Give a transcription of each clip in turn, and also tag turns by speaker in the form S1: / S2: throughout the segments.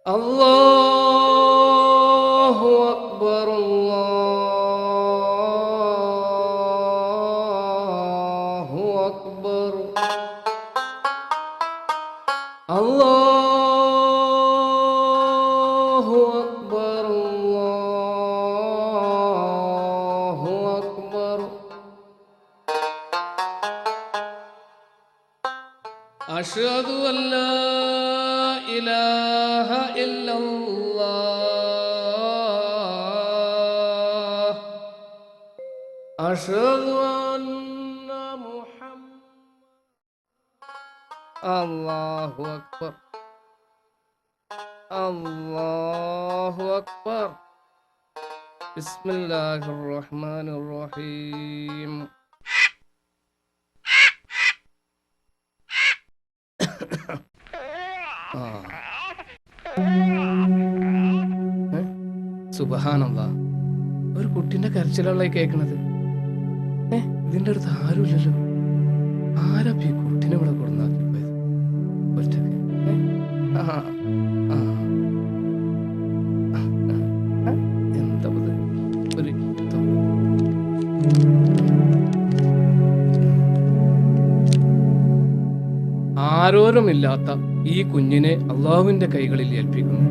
S1: അല്ലാഹു അക്ബർ അല്ലാഹു അക്ബർ അല്ലാഹു അക്ബർ അല്ലാഹു അക്ബർ അഷ്ഹദു അല്ലാ ഇലാഹ ഇല്ലല്ലാഹ് അഷ്ഹദു അന്ന അല്ലാഹു അക്ബർ അല്ലാഹു അക്ബർ ബിസ്മില്ലാഹിർ റഹ്മാനിർ റഹീം സുബ്ഹാനല്ലാഹ്, ഒരു കുട്ടിന്റെ കരച്ചിലുള്ള കേൾക്കണത്. ഇതിന്റെ അടുത്ത് ആരുമില്ലല്ലോ. ആരാ ഈ കുട്ടിനെ ഇവിടെ കൊടുന്നാക്കി പോയത് ഒറ്റക്ക്? എന്താ ഒരു ആരോരുമില്ലാത്ത ഈ കുഞ്ഞിനെ അള്ളാഹുവിന്റെ കൈകളിൽ ഏൽപ്പിക്കുന്നു.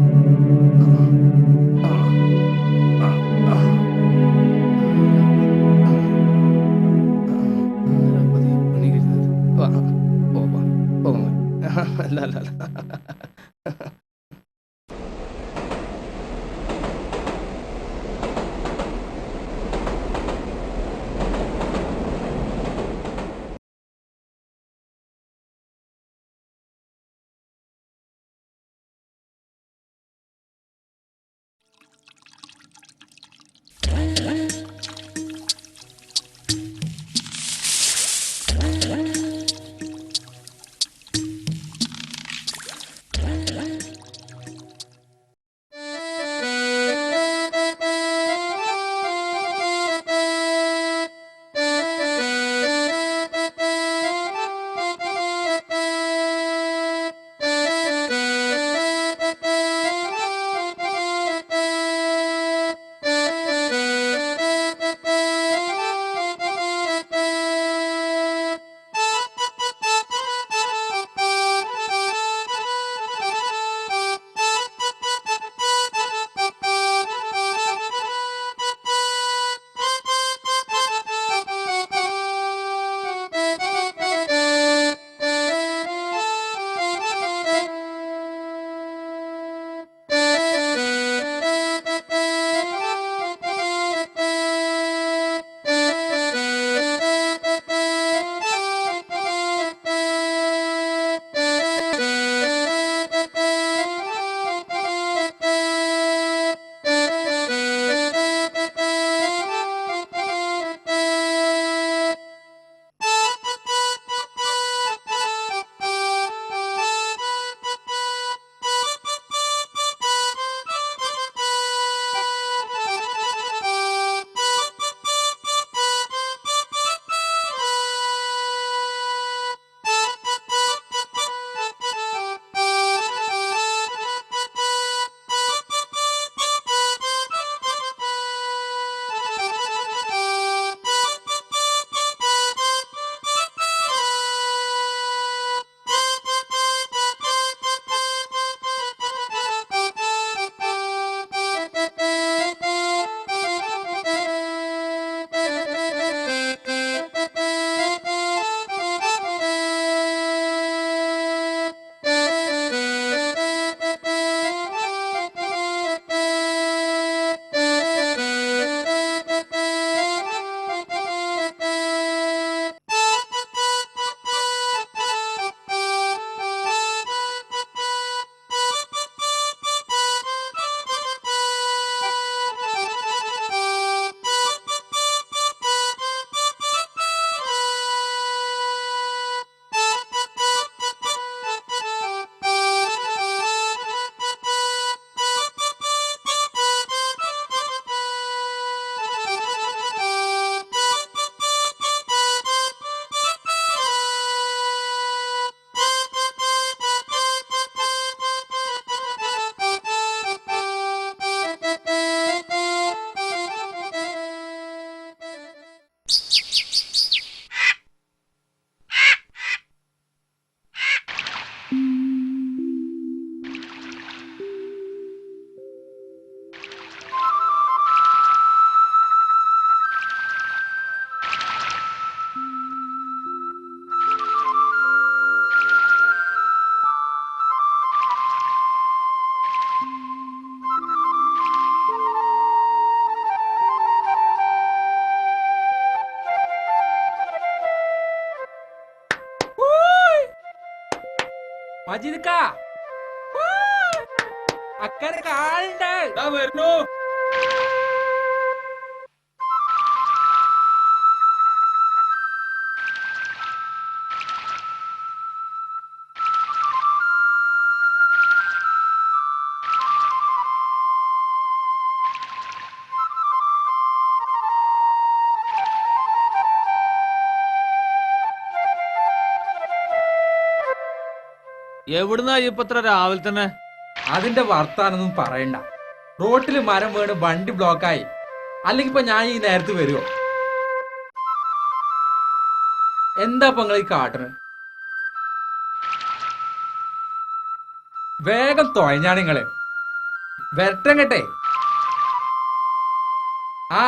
S1: അല്ല അല്ല അല്ല
S2: മജീദ്ക്കാ, അക്കരെ ആളുണ്ട് വരുന്നു.
S3: എവിടുന്നാ ഇപ്പത്ര രാവിലെ തന്നെ?
S2: അതിന്റെ വർത്താനൊന്നും പറയണ്ട. റോട്ടില് മരം വീണ് വണ്ടി ബ്ലോക്കായി. അല്ലെങ്കിൽ ഇപ്പൊ ഞാൻ ഈ നേരത്ത് വരുമോ? എന്താ ഇപ്പൊ നിങ്ങൾ ഈ കാട്ടണ്? വേഗം തൊഴഞ്ഞാണ് നിങ്ങള്. വരട്ടം കേട്ടെ. ആ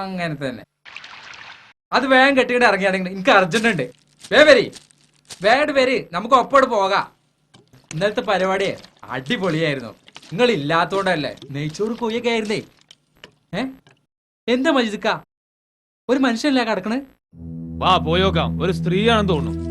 S2: അങ്ങനെ തന്നെ. അത് വേഗം കെട്ടിയിട്ട് ഇറങ്ങിയാണെങ്കിൽ എനിക്ക് അർജന്റ് ഉണ്ട്. വേഗം വരി, നമുക്ക് ഒപ്പോട് പോകാം. ഇന്നലത്തെ പരിപാടി അടിപൊളിയായിരുന്നു. നിങ്ങൾ ഇല്ലാത്തോണ്ടല്ലേ നെയ്ച്ചോറ് കൊയ്യൊക്കെ ആയിരുന്നേ. എന്താ മജിദ്ക്ക, ഒരു മനുഷ്യനല്ലേ കിടക്കണേ?
S3: വാ പോയോക്കാം. ഒരു സ്ത്രീയാണെന്ന് തോന്നുന്നു.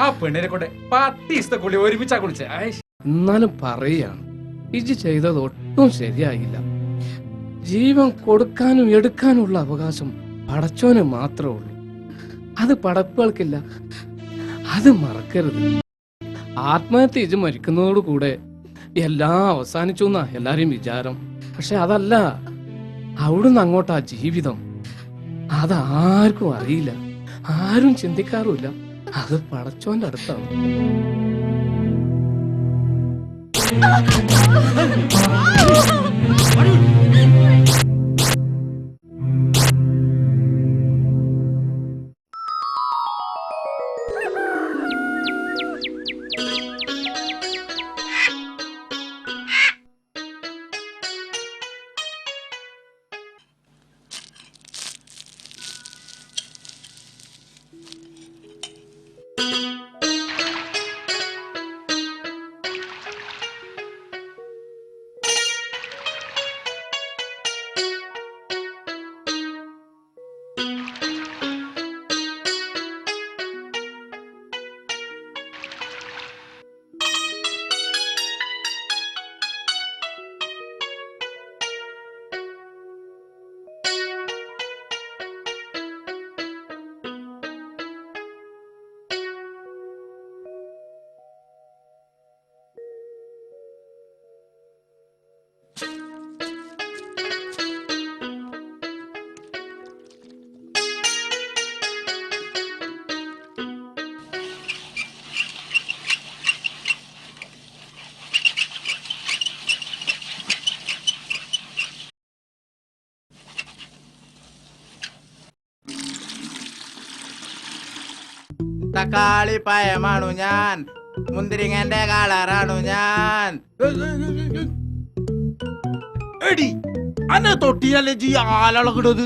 S2: ആ പെണ്ണിനെ കൊണ്ട് 10 ദിവസത്തെ കുളി ഒരുമിച്ചാ കുളിച്ചേ.
S1: എന്നാലും പറയാണ്, ഇജ് ചെയ്തത് ഒട്ടും ശരിയായില്ല. ജീവൻ കൊടുക്കാനും എടുക്കാനുള്ള അവകാശം പടച്ചോന് മാത്രമേ ഉള്ളൂ. അത് പടപ്പുകൾക്കില്ല. അത് മറക്കരുത്. ആത്മഹത്യ ഇജ് മരിക്കുന്നതോടുകൂടെ എല്ലാം അവസാനിച്ചു എന്നാ എല്ലാരെയും വിചാരം. പക്ഷെ അതല്ല, അവിടുന്ന് അങ്ങോട്ടാ ജീവിതം. അതാർക്കും അറിയില്ല, ആരും ചിന്തിക്കാറുമില്ല. അത് പടച്ചോന്റെ അടുത്താണ്.
S4: തക്കാളി പഴമാണു ഞാൻ, മുന്തിരിങ്ങന്റെ കളറാണു ഞാൻ. എടി അന്നെ തൊട്ടിയല്ലേ ജി ആലളകിടത്.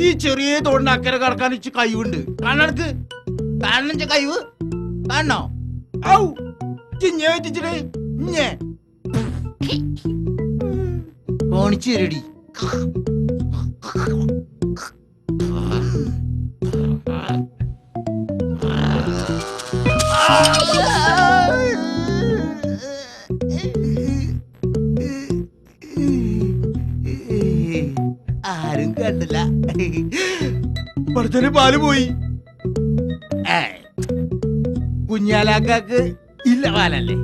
S4: ഈ ചെറിയ തോടിന്റെ അക്കരെ കടക്കാൻ ഇച്ച് കഴിവുണ്ട്. കണ്ണനക്ക് കാണച്ച കഴിവ് കാണോ? ഔ ചിഞ്ഞേച്ചിട്ടേ ഇഞ്ഞേ ഓണിച്ചേരടി. ആരും കണ്ടില്ല. പഠിച്ചന് പാല് പോയി. കുഞ്ഞാലാക്കാക്ക് ഇല്ല പാലല്ലേ?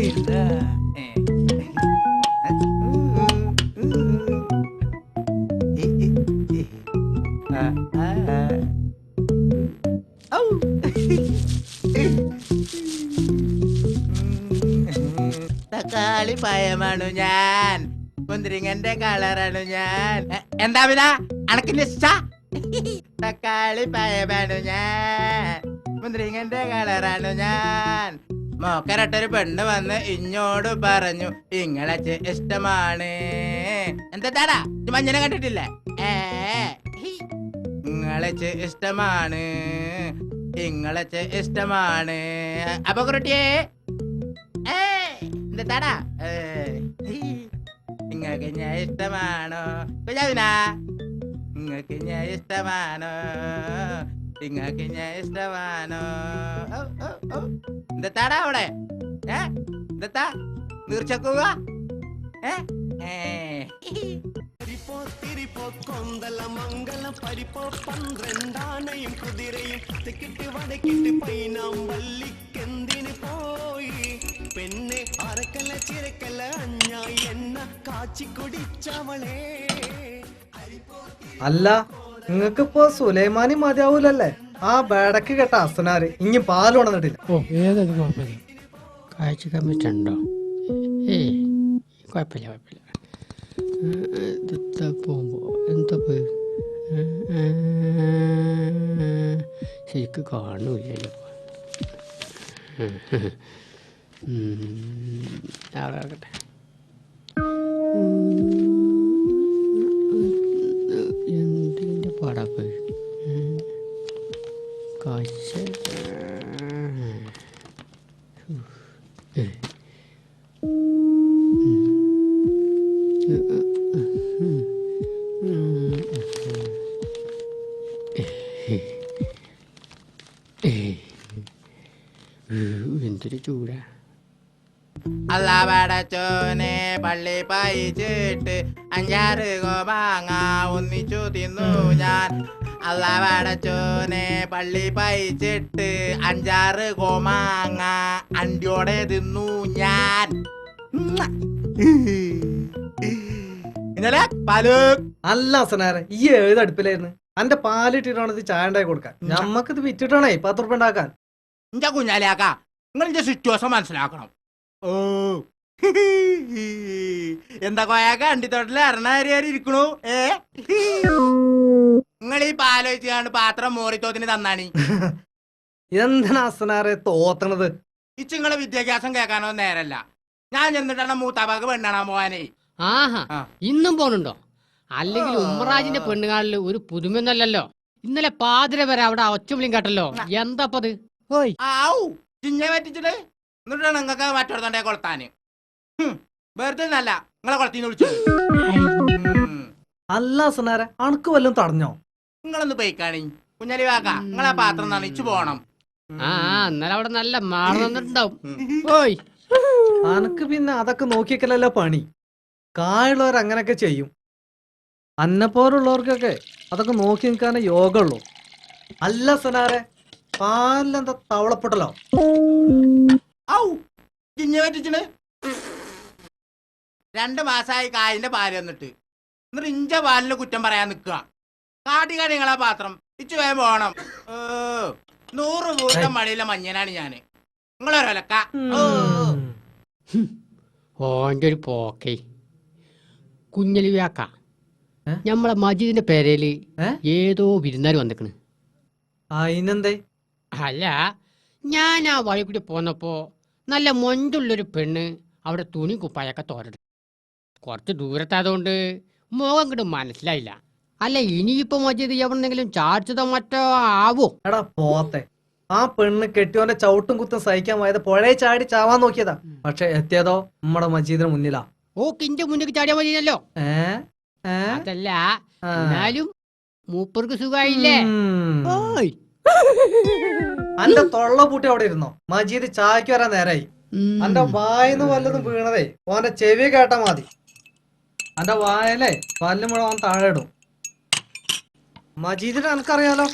S4: ഇല്ല. തക്കാളി പഴമാണു ഞാൻ, മുന്തിരിങ്ങന്റെ കളറാണു ഞാൻ. എന്താ പിന്നെ അണക്കിന്റെ ഇഷ്ട? തക്കാളി പഴമാണു ഞാൻ, മുന്തിരിങ്ങന്റെ കളറാണു ഞാൻ. മോക്കരട്ടൊരു പെണ്ണ് വന്ന് ഇഞ്ഞോട് പറഞ്ഞു ഇങ്ങളെ ഇഷ്ടമാണ്. എന്താടാ മഞ്ഞനെ കണ്ടിട്ടില്ലേ? ഇങ്ങളെ ഇഷ്ടമാണ്, ഇങ്ങളെ ഇഷ്ടമാണ്. അപ്പൊ കുട്ടിയെ എന്താടാ നിങ്ങൾക്ക് ഞാൻ ഇഷ്ടമാണോ? കുഞ്ഞാവിനാ നിങ്ങൾക്ക് ഞാൻ ഇഷ്ടമാണോ? നിങ്ങൾക്ക് ഞാൻ ഇഷ്ടമാണോ? എന്താടാ അവിടെ? എന്താ നീർച്ചക്കുക?
S5: കൊന്തല മംഗലം പരിപ്പോ 12 കുതിരയും തെക്കിട്ട് വടക്കിട്ട് പൈനാം വള്ളിക്കെന്തിന് പോയി പെണ്ണെ അരക്കല്ല ചിരക്കല്ല അഞ്ഞായി എണ്ണ കാച്ചി കുടിച്ചവളെ.
S6: അല്ല നിങ്ങക്കിപ്പോ സുലൈമാനി മതിയാവൂലല്ലേ? ആ ബേടക്ക് കേട്ട അസനാര് ഇനി പാല് കൊണ്ടിട്ടില്ല.
S7: ഓ ഏതായാലും കുഴപ്പമില്ല. കാഴ്ച കമ്മിട്ടുണ്ടോ? ഏയ് കുഴപ്പമില്ല കുഴപ്പമില്ല. പോകുമ്പോ എന്താ പോയി ശരിക്ക് കാണൂല്ലല്ലോ. അവിടെ ആകട്ടെ. എന്തിൻ്റെ പാടാ പോയി കാഴ്ച. എന്തൊരു ചൂടാ.
S4: അല്ല പടച്ചോനെ പള്ളി പയിച്ചിട്ട് 5-6 കോമാങ്ങ ഒന്നിച്ചു തിന്നു ഞാൻ. അല്ല പടച്ചോനെ പള്ളി പയിച്ചിട്ട് 5-6 കോമാങ്ങ അണ്ടിയോടെ തിന്നു ഞാൻ. ഇന്നലെ പാല്
S6: അല്ല അസനാരെ ഈ ഏത് അടുപ്പിലായിരുന്നു? അന്റെ പാലിട്ടിട്ടാണ് ഇത് ചായ ഉണ്ടാക്കി കൊടുക്കാൻ. ഞമ്മക്കിത് വിറ്റിട്ടാണേ 10 ഉറുപ്പ്യ ഉണ്ടാക്കാൻ.
S4: ഇന്റെ കുഞ്ഞാലിയാക്ക നിങ്ങൾ സിറ്റുവേഷൻ മനസ്സിലാക്കണം. ഓ എന്താ കോയാക്ക അണ്ടിത്തോട്ടില് അരണാരി ഇരിക്കണു. നിങ്ങൾ ഈ പാലോചിച്ചാണ്ട് പാത്രം മോറിത്തോത്തിന് തന്നാണി.
S6: എന്തിനാ അസനാരെ തോത്തണത്?
S4: ഇച്ചിങ്ങളെ വിദ്യാഭ്യാസം കേൾക്കാനോ നേരല്ല. ഞാൻ ചെന്നിട്ടാണ് മൂത്താപ്പാക്ക് പെണ്ണാണാൻ പോവാനേ.
S7: ആഹാ ഇന്നും പോണുണ്ടോ? അല്ലെങ്കിൽ ഉമ്മറാജിന്റെ പെണ്ണുകാളിൽ ഒരു പുതുമയൊന്നല്ലല്ലോ. ഇന്നലെ പാതിര വരെ അവിടെ ഒച്ചവിളിയും കേട്ടല്ലോ. എന്താപ്പത്? ഓയ്
S4: ആവൂ ചിഞ്ഞെ പറ്റിച്ചിട്ട് എന്നിട്ടാണ് നിങ്ങൾക്ക് മറ്റൊരുത്തണ്ടേ കൊളത്താന്. വെറുതെ നല്ല നിങ്ങളെ കൊളത്തിന്ന് വിളിച്ചത്.
S6: അല്ല അസനാരെ അണക്ക് വല്ലതും തടഞ്ഞോ?
S4: നിങ്ങളൊന്ന് പോയിക്കാണി കുഞ്ഞാലി വാക്ക. നിങ്ങളെ പാത്രം നണിച്ചു പോണം.
S7: ആ ഇന്നലെ അവിടെ നല്ല മാറ വന്നിട്ടുണ്ടാവും. ഓയ്
S6: അനക്ക് പിന്നെ അതൊക്കെ നോക്കിക്കലല്ലോ പണി. കായുള്ളവർ അങ്ങനൊക്കെ ചെയ്യും. അന്നെപ്പോലുള്ളവർക്കൊക്കെ അതൊക്കെ നോക്കി നിൽക്കാനേ യോഗമുള്ളൂ. അല്ല സനാരെ പാലിലെന്താ തവളപ്പെട്ടല്ലോ?
S4: ചിഞ്ഞ പറ്റിച്ചിട്ട് 2 മാസമായി കായിന്റെ പാല് വന്നിട്ട് എന്നിട്ട് ഇഞ്ച പാലിന് കുറ്റം പറയാൻ നിക്കുക. കാട്ടിക്കാടി നിങ്ങളാ പാത്രം ഇച്ചു വേഗം പോകണം. 100 കൂട്ടം മണിയിലെ മഞ്ഞനാണ് ഞാന്. നിങ്ങളൊരൊലക്ക.
S7: ഓന്റെ ഒരു പോക്കേ കുഞ്ഞലി വ്യാക്ക. ഞമ്മളെ മജീദിന്റെ പേരയില് ഏതോ വിരുന്നാര് വന്നിക്കണ്.
S6: അതിനെന്തേ?
S7: അല്ല ഞാൻ ആ വഴി കൂടി പോന്നപ്പോ നല്ല മൊഞ്ചുള്ളൊരു പെണ്ണ് അവിടെ തുണി കുപ്പായൊക്കെ തോരട്ടെ. കുറച്ച് ദൂരത്തായതുകൊണ്ട് മുഖം കിട്ട് മനസ്സിലായില്ല. അല്ല ഇനിയിപ്പോ മജീദ് എവിടെന്നെങ്കിലും ചാർച്ചതോ മറ്റോ ആവോ?
S6: എടാ പോത്തെ, ആ പെണ്ണ് കെട്ടിയോന്റെ ചവിട്ടും കുത്തും സഹിക്കാൻ പോയത് പുഴയെ ചാടി ചാവാൻ നോക്കിയതാ. പക്ഷെ എത്തിയതോ നമ്മുടെ മജീദിന് മുന്നിലാ.
S7: ഓ കിന്റെ മുന്നിൽ ചാടിയാ മതിയല്ലോ. അതല്ല എന്നാലും മൂപ്പർക്ക് സുഖായില്ലേ?
S6: അന്റെ തൊള്ള പൂട്ടി അവിടെ ഇരുന്നോ? മജീദ് ചായക്ക് വരാൻ നേരായി. അന്റെ വായന്ന് വല്ലതും വീണതേ ഓന്റെ ചെവി കേട്ടാ മതി. അന്റെ വായല്ലേ പല്ല് മുഴുവൻ ഓൻ താഴെ ഇടും. മജീദിനെ എനിക്കറിയാലോ.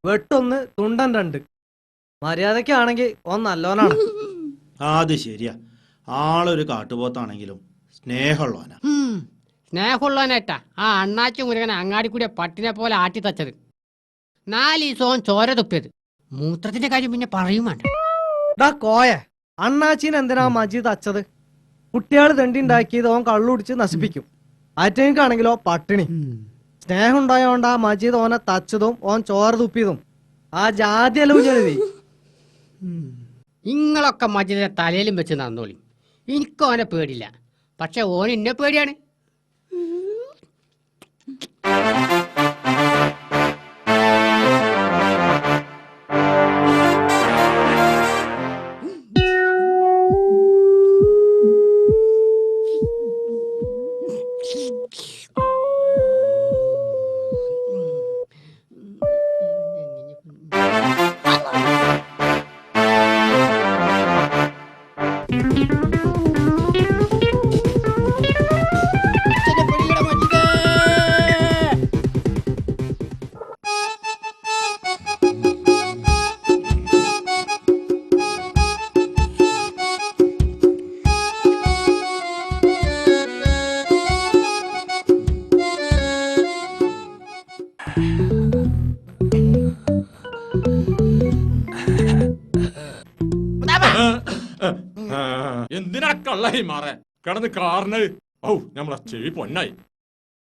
S6: വെട്ടൊന്ന് തുണ്ടൻ രണ്ട്. മര്യാദക്കാണെങ്കിൽ ഓൻ നല്ലോനാണ്.
S8: അത് ശരിയാ. ആളൊരു കാട്ടുപോത്താണെങ്കിലും സ്നേഹമുള്ളവനാ.
S7: സ്നേഹമുള്ളവനേട്ടാ ആ അണ്ണാച്ചി മുരുകൻ അങ്ങാടി കൂടിയ പട്ടിനെ പോലെ ആട്ടി തച്ചത്. 4 ദിവസവും ചോര തുപ്പിയത്. മൂത്രത്തിന്റെ കാര്യം പിന്നെ പറയും വേണ്ട.
S6: ഡാ കോയ, അണ്ണാച്ചീനെ എന്തിനാ മജീദ് അച്ചത്? കുട്ടികൾ തെണ്ടി ഉണ്ടാക്കിയത് ഓൻ കള്ളുടിച്ച് നശിപ്പിക്കും. അറ്റങ്ങൾക്കാണെങ്കിലോ പട്ടിണി. സ്നേഹം ഉണ്ടായോണ്ടാ മജീദ് ഓനെ തച്ചതും ഓൻ ചോര തുപ്പിയതും. ആ ജാതിയല്ല ഉജനതി.
S7: നിങ്ങളൊക്കെ മജിദിനെ തലയിലും വെച്ച് നന്നോളി. എനിക്ക് ഓനെ പേടില്ല. പക്ഷെ ഓൻ എന്നെ പേടിയാണ്.
S9: എന്തിനാ കള്ളായി മാറേ കിടന്ന് കാറിന്? ഔ നമ്മളെ ചെവി പൊന്നായി.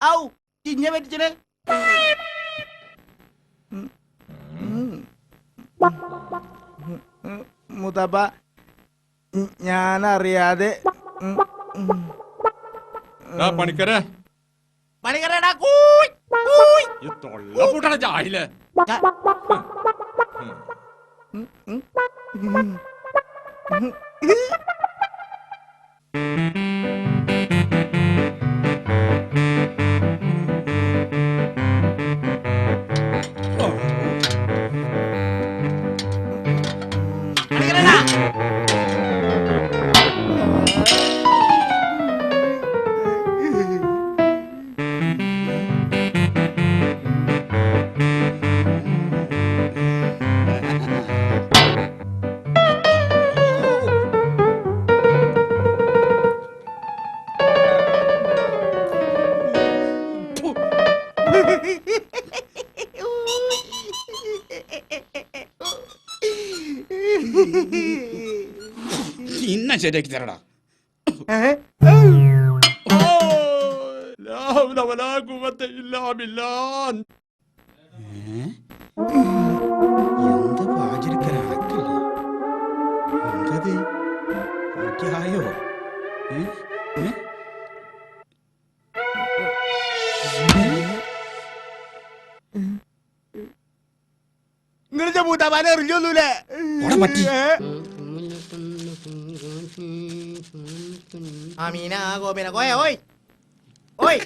S4: ഔ ചിഞ്ഞ പറ്റിച്ചേ. മുതബ ഞാനറിയാതെ
S9: പണിക്കരെ
S4: പണിക്കരടാ
S9: ഈ തൊള്ള പൂട്ടണ ചായില്ലേ? ഇന്ന ശരിയാക്കി തരടാ.
S4: എന്ത് പാചരിക്കലോ എന്തത് ആയോ? നിങ്ങളുടെ മൂത്താപ്പാനെ എറിഞ്ഞൊന്നൂലേ? ആമീന ഗോപിന കോയ ഓയ് ഓയ്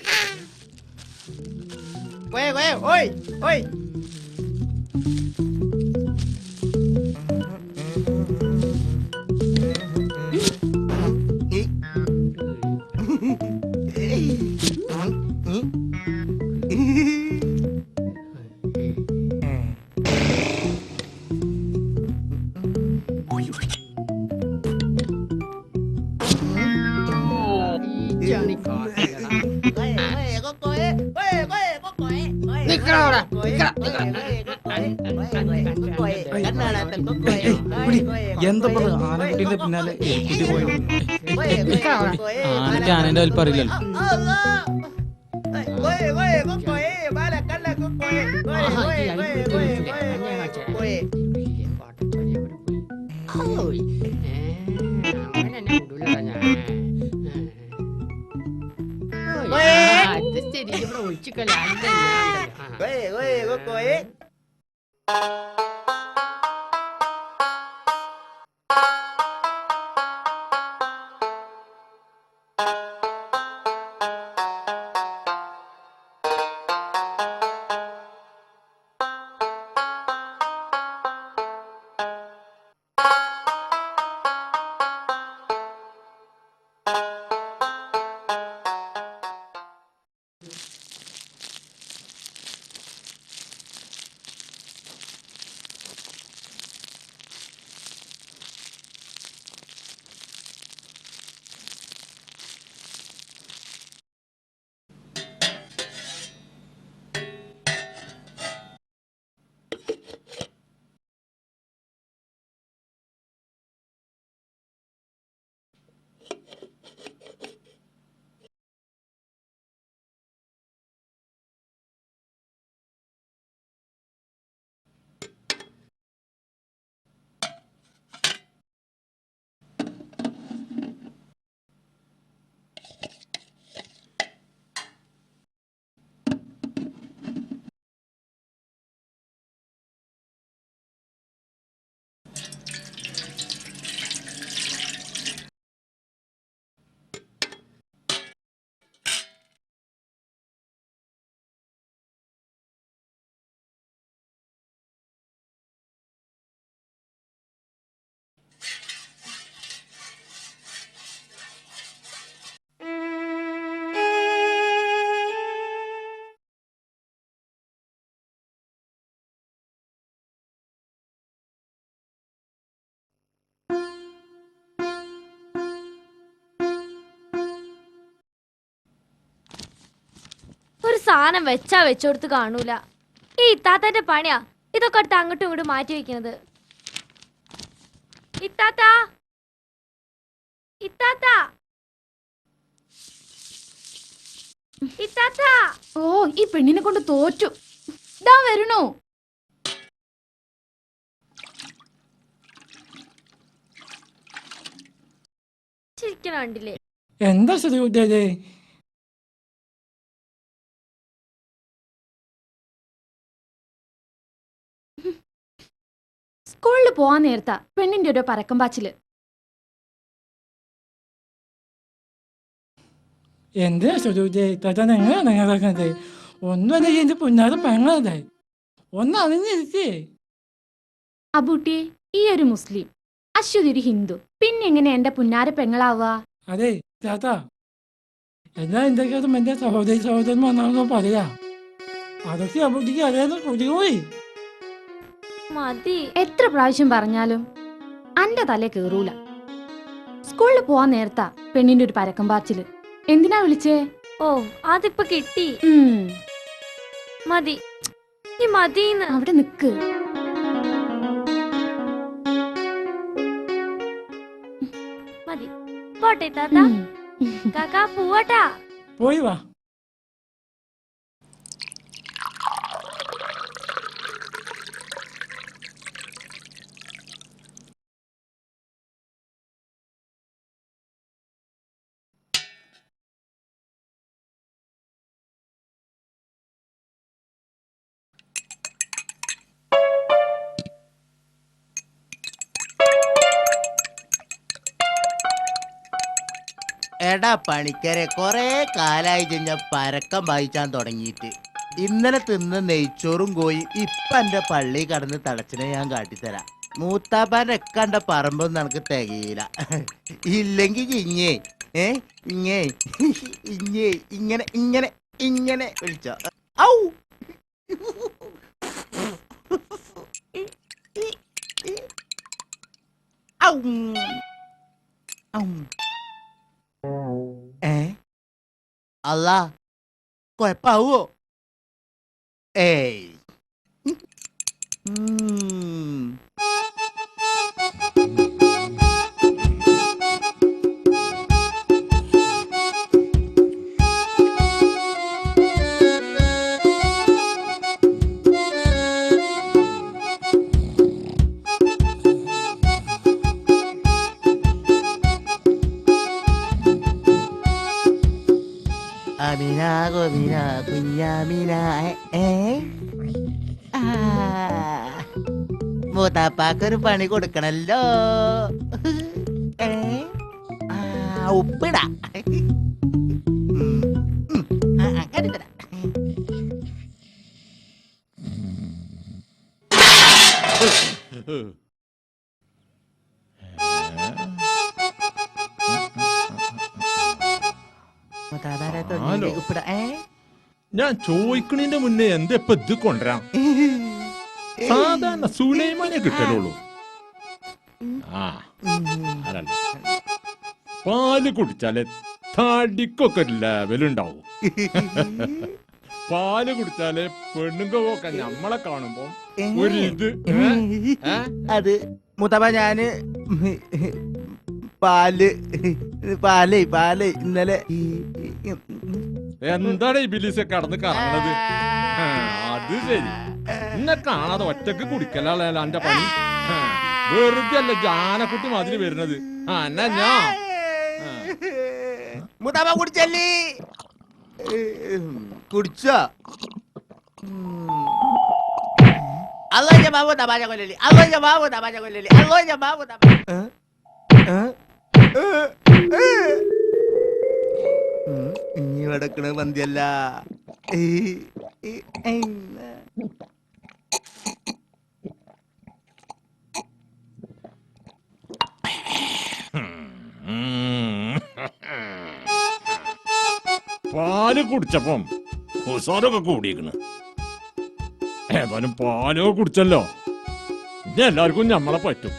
S4: കോയ കോയ ഓയ് ഓയ്.
S2: എന്താ ആനക്കുട്ടീന്റെ പിന്നാലെ എലിക്കുട്ടി പോയത്?
S3: ആനക്ക് ആനന്റെ വലിപ്പം അറിയില്ലല്ലോ.
S10: സാധനം വെച്ചാ വെച്ചോടുത്ത് കാണൂല. ഈ ഇത്താത്തന്റെ പണിയാ ഇതൊക്കെ എടുത്ത് അങ്ങോട്ടും ഇങ്ങോട്ടും മാറ്റി വെക്കുന്നത്. ഇത്താത്ത ഇത്താത്ത ഇത്താത്ത.
S11: ഓ ഈ പെണ്ണിനെ കൊണ്ട് തോറ്റു. ദാ വരണോ.
S10: ചിരിക്കണ കണ്ടില്ലേ?
S1: എന്താ ശ്രീകുട്ടിയേ?
S11: സ്കൂളിൽ പോവാൻ നേരത്താ പെണ്ണിന്റെ ഒരു പരക്കം പാച്ചില്.
S1: എന്തിനാ ശ്രീകുട്ടിയെ താത്താൻ എങ്ങനെയാണ് നടക്കുന്നത്? ഒന്നും എന്റെ പുന്നാറ് പെങ്ങളതെ ഒന്ന് അറിഞ്ഞിരിക്കേ.
S11: അബൂട്ടി ഈ ഒരു മുസ്ലിം, അശ്വതി ഒരു ഹിന്ദു, പിന്നെ എങ്ങനെ എന്റെ പുന്നാര പെങ്ങളാവുക?
S1: അതെ താത്ത, എല്ലാ എന്തൊക്കെയാലും എന്റെ സഹോദരി സഹോദരന്മാരാണെന്നോ പറയാ. അതൊക്കെ അബൂട്ടിക്ക് അറിയാതെ കുടിപോയി.
S10: മതി.
S11: എത്ര പ്രാവശ്യം പറഞ്ഞാലും അന്റെ തലേ കേറൂല. സ്കൂളിൽ പോവാൻ നേരത്താ പെണ്ണിന്റെ ഒരു പരക്കം പാച്ചില്. എന്തിനാ വിളിച്ചേ?
S10: ഓ അതിപ്പോ കിട്ടി. മതി ഈ മതിന്ന്.
S11: അവിടെ നിക്ക്.
S10: മതി പോട്ടെ താത്ത. കാക്കാ പോവാട്ടാ.
S1: പോയി വാ.
S4: എടാ പണിക്കരെ, കൊറേ കാലായി ഞാൻ പരക്കം വായിച്ചാൻ തുടങ്ങിയിട്ട്. ഇന്നലെ തിന്ന് നെയ്ച്ചോറും കോയി ഇപ്പൊ എന്റെ പള്ളി കടന്ന് തടച്ചിനെ ഞാൻ കാട്ടിത്തരാം. മൂത്താപ്പാന്റെ കണ്ട പറമ്പൊന്നും നമുക്ക് തികയില്ല. ഇല്ലെങ്കി ഇങ്ങേ ഇങ്ങേ ഇങ്ങേ ഇങ്ങനെ ഇങ്ങനെ ഇങ്ങനെ വിളിച്ചോ. ഔ ഔ ഔ. അല്ല കൊഴപ്പാവോ? ഏയ് അമിന ഗോമിന കുഞ്ഞാമിന. മൂത്താപ്പാക്കൊരു പണി കൊടുക്കണല്ലോ. ഉപ്പിടാ.
S9: ഞാൻ ചോദിക്കണിന്റെ മുന്നേ എന്താ ഇപ്പൊ ഇത് കൊണ്ടുവരാം? സാധാരണ സുലൈമാനെ കിട്ടലുള്ളൂ. പാല് കുടിച്ചാലേ തടിക്കൊക്കെ ഒരു ലെവലുണ്ടാവും. പാല് കുടിച്ചാലേ പെണ്ണുങ്ങൊക്കെ നമ്മളെ കാണുമ്പോ ഒരു ഇത്.
S4: അത് മുത്തപ്പ ഞാന് പാല് പാല് പാല് ഇന്നലെ
S9: എന്താണ് ഈ ബിലീസ് കടന്ന് കറങ്ങണത്? അത് ശരി, എന്നെ കാണാതെ ഒറ്റക്ക് കുടിക്കലല്ല എന്റെ പണി. വെറുതെ അല്ല ജാനക്കുട്ടി മാതിരി വരുന്നത്. എന്നാ ഞാൻ
S4: മുത്തപ്പ കുടിച്ചല്ലേ? കുടിച്ചോ? അല്ലോ ഞാൻ ബാബു തമാശ കൊല്ലല്ലേ. അല്ലോ ഞാൻ ബാബു തമാശ കൊല്ലല്ലേ. അല്ലോ ഞാൻ ബാബു ഇനി നടക്കണ പന്തിയല്ല.
S9: പാല് കുടിച്ചപ്പം ഹുസാറൊക്കെ കൂടിയിരിക്കണ്. ഏതായാലും പാലൊക്കെ കുടിച്ചല്ലോ, ഇനി എല്ലാവർക്കും ഞമ്മളെ പറ്റും.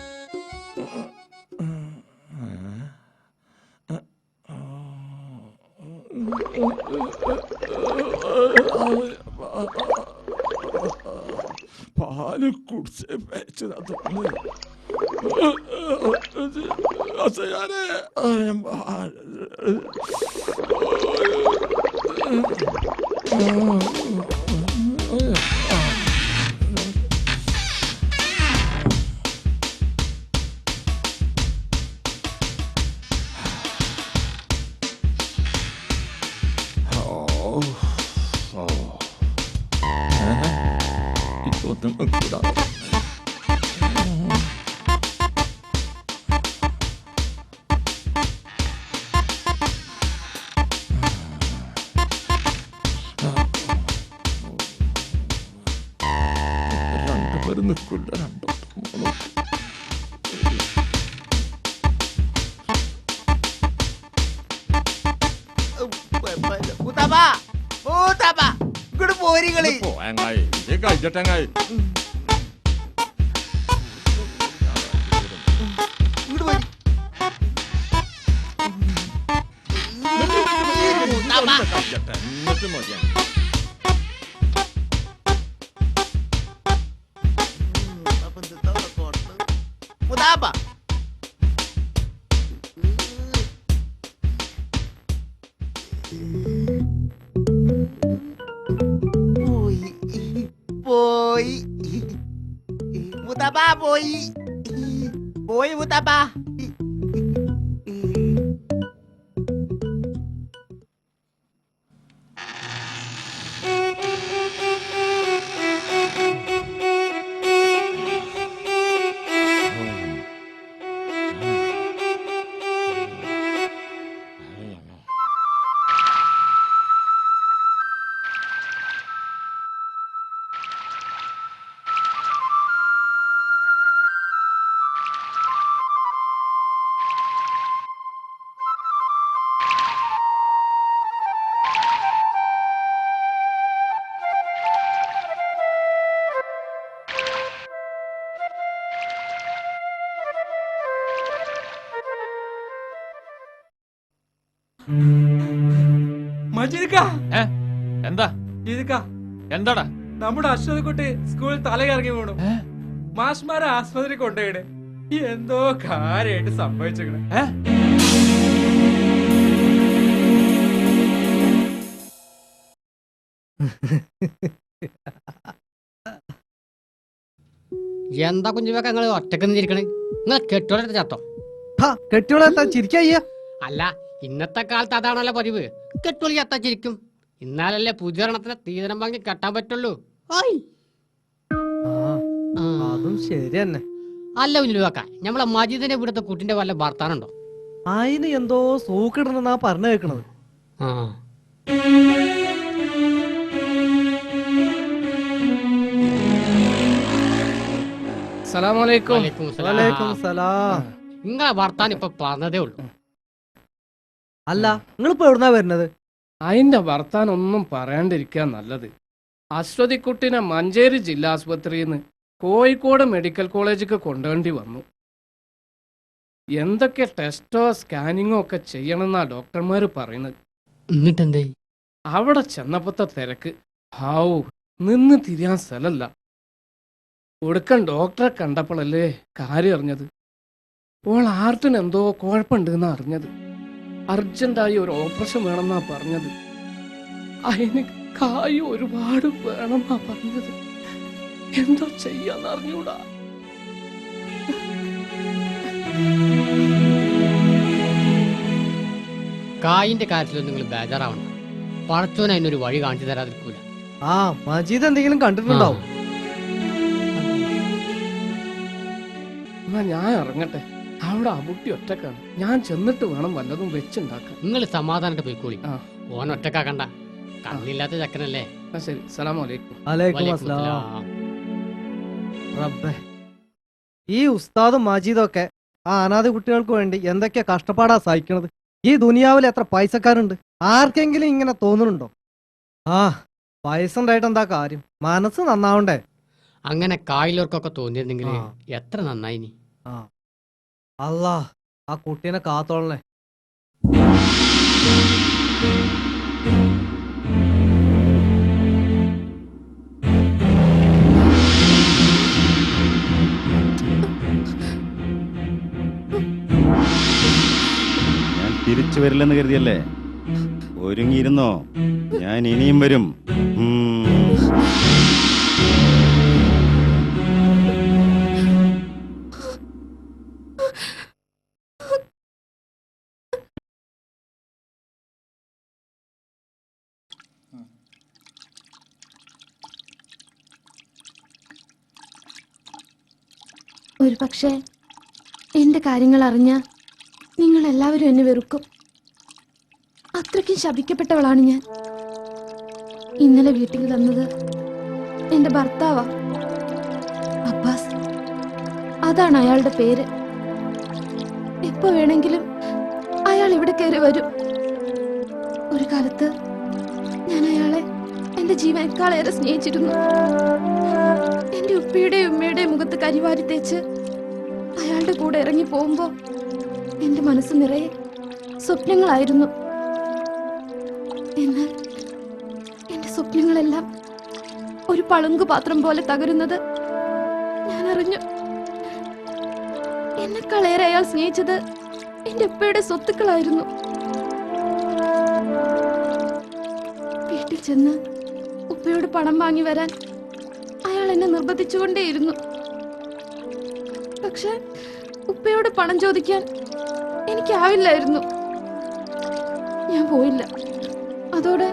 S9: പാല് കുടിച്ച് വെച്ചതാ തോന്നുന്നു. അസയാനെ ഇതൊന്നും കൂടാ. രണ്ടുപേരും നിൽക്കില്ല. രണ്ടോ മൂന്നോ
S4: മൂത്താപ്പ മൂത്താപ്പ ഇങ്ങോട്ട് പോരികളി.
S9: പോയങ്ങായി ഇത് കഴിച്ചിട്ടങ്ങായി.
S4: ഇങ്ങോട്ട് പോരി. മൂത്താപ്പ
S9: കഴിച്ചട്ടെ എന്നിട്ട് മതിയാണ്.
S4: മൂത്താപ്പ പോയി പോയി മുത്തപ്പ പോയി പോയി മുത്തപ്പ.
S2: മജീദിക്ക
S3: ഏ എന്താ
S2: ഇതിക്ക
S3: എന്താടാ?
S2: നമ്മുടെ അശ്വതി കുട്ടി സ്കൂളിൽ തലകറങ്ങി വീണു. മാഷ്മാരെ ആസ്പത്രി കൊണ്ടുപോയിട്. എന്തോ കാര്യമായിട്ട് സംഭവിച്ചേക്കണേ.
S7: എന്താ കുഞ്ഞുമൊക്കെ നിങ്ങൾ ഒറ്റക്ക് നിന്നിരിക്കണേ? നിങ്ങൾ കെട്ടോളെടുത്ത് ചത്തോ?
S6: കെട്ടിയോളെത്താ ചിരിക്കയ്യ?
S7: അല്ല, ഇന്നത്തെ കാലത്ത് അതാണല്ലോ പതിവ്. കെട്ടോളി ചത്താ ചിരിക്കും. എന്നാലല്ലേ പുതിയരണത്തിന് തീതനം വാങ്ങി കെട്ടാൻ പറ്റുള്ളൂ. ഓയ്.
S6: അതും ശരി തന്നെ.
S7: അല്ല കുഞ്ഞുവാക്ക, നമ്മളെ മജീദിന്റെ ഇവിടുത്തെ കുട്ടിന്റെ വല്ല ഭർത്താനുണ്ടോ?
S6: അതിന് എന്തോ സൂക്കിടണെന്നാ പറഞ്ഞു കേൾക്കണത്.
S7: ആ,
S6: സലാമലൈക്കും.
S7: വലൈക്കും സലാം.
S6: വലൈക്കും സലാം.
S7: നിങ്ങളെ ഭർത്താൻ ഇപ്പൊ പറഞ്ഞതേ ഉള്ളൂ.
S6: അല്ല, നിങ്ങളിപ്പോ എവിടുന്നാ വരുന്നത്?
S12: അതിന്റെ ഭർത്താൻ ഒന്നും പറയാണ്ടിരിക്കുക നല്ലത്. അശ്വതിക്കുട്ടിനെ മഞ്ചേരി ജില്ലാ ആസ്പത്രിയിൽ നിന്ന് കോഴിക്കോട് മെഡിക്കൽ കോളേജിലേക്ക് കൊണ്ടുവേണ്ടി വന്നു. എന്തൊക്കെ ടെസ്റ്റോ സ്കാനിങ്ങോ ഒക്കെ ചെയ്യണമെന്നാ ഡോക്ടർമാർ പറയുന്നത്.
S7: എന്നിട്ടെന്തേ?
S12: അവിടെ ചെന്നപ്പത്തെ തിരക്ക് ഹാവൂ, നിന്ന് തിരിയാൻ സ്ഥലല്ല. ഒടുക്കൻ ഡോക്ടറെ കണ്ടപ്പോഴല്ലേ കാര്യം അറിഞ്ഞത്. ഓൾ ആർട്ടിന് എന്തോ കുഴപ്പമുണ്ടെന്നാ അറിഞ്ഞത്. അർജന്റായി ഒരു ഓപ്പറേഷൻ വേണമെന്നാ പറഞ്ഞത്. അതിന് കായ് ഒരുപാട് വേണമെന്നാ പറഞ്ഞത്. എന്തോ ചെയ്യാന്ന് അറിഞ്ഞൂടാ.
S7: കായിന്റെ കാര്യത്തിലൊന്നും നിങ്ങൾ ബേജാറാവണ്ട. പടച്ചോൻ അതിനൊരു വഴി കാണിച്ചു തരാതിരിക്കൂല.
S6: ആ, മജീദ് എന്തെങ്കിലും കണ്ടിട്ടുണ്ടാവും.
S12: എന്നാ ഞാൻ ഇറങ്ങട്ടെ. അവിടെ അബുട്ടി ഒറ്റക്കാണ്. ഞാൻ ചെന്നിട്ട് വേണം വല്ലതും വെച്ചുണ്ടാക്കാൻ.
S7: നിങ്ങൾ സമാധാനമായിട്ട് പോയിക്കോളി.
S12: ആ.
S7: ഓൻ ഒറ്റക്കാക്കണ്ട. കണ്ണില്ലാത്ത ചക്കനല്ലേ.
S12: എന്നാ ശരി, അസ്സലാമലൈക്കും.
S6: അലൈക്കും
S7: വലൈക്കും
S6: അസ്സലാം.
S7: സലാം.
S6: റബ്ബേ, ഈ ഉസ്താദും മജീദൊക്കെ ആ അനാഥ കുട്ടികൾക്ക് വേണ്ടി എന്തൊക്കെയാ കഷ്ടപ്പാടാ സഹിക്കണത്. ഈ ദുനിയാവിൽ എത്ര പൈസക്കാരുണ്ട്? ആർക്കെങ്കിലും ഇങ്ങനെ തോന്നുന്നുണ്ടോ? ആ, പൈസ ഉണ്ടായിട്ട് എന്താ കാര്യം? മനസ്സ് നന്നാവണ്ടേ?
S7: അങ്ങനെ കായിലോർക്കൊക്കെ തോന്നിയിരുന്നെങ്കിൽ
S6: ആ.
S7: എത്ര നന്നായിനി.
S6: അല്ലാ, ആ കുട്ടീനെ കാത്തോളണേ.
S5: തിരിച്ചു വരില്ലെന്ന് കരുതിയല്ലേ? ഒരുങ്ങിയിരുന്നോ, ഞാൻ ഇനിയും വരും.
S11: ഒരു പക്ഷേ എന്റെ കാര്യങ്ങൾ അറിഞ്ഞ നിങ്ങൾ എല്ലാവരും എന്നെ വെറുക്കും. അത്രയ്ക്കും ശപിക്കപ്പെട്ടവളാണ് ഞാൻ. ഇന്നലെ വീട്ടിൽ വന്നത് എന്റെ ഭർത്താവാ, അബ്ബാസ്. അതാണ് അയാളുടെ പേര്. എപ്പോ വേണമെങ്കിലും അയാൾ ഇവിടെ കയറി വരും. ഒരു കാലത്ത് ഞാൻ അയാളെ എന്റെ ജീവനേക്കാളേറെ സ്നേഹിച്ചിരുന്നു. എന്റെ ഉപ്പയുടെയും ഉമ്മയുടെയും മുഖത്ത് കരിവാരി തേച്ച് അയാളുടെ കൂടെ ഇറങ്ങി പോകുമ്പോ എന്റെ മനസ്സ് നിറയെ സ്വപ്നങ്ങളായിരുന്നു. എന്നാൽ എന്റെ സ്വപ്നങ്ങളെല്ലാം ഒരു പളുങ്കു പാത്രം പോലെ തകരുന്നത് ഞാൻ അറിഞ്ഞു. എന്നെക്കാളേറെ അയാൾ സ്നേഹിച്ചത് എന്റെ ഉപ്പയുടെ സ്വത്തുക്കളായിരുന്നു. വീട്ടിൽ ചെന്ന് ഉപ്പയോട് പണം വാങ്ങി വരാൻ അയാൾ എന്നെ നിർബന്ധിച്ചുകൊണ്ടേയിരുന്നു. പക്ഷെ ഉപ്പയോട് പണം ചോദിക്കാൻ എനിക്കാവില്ലായിരുന്നു. ഞാൻ പോയില്ല. അതോടെ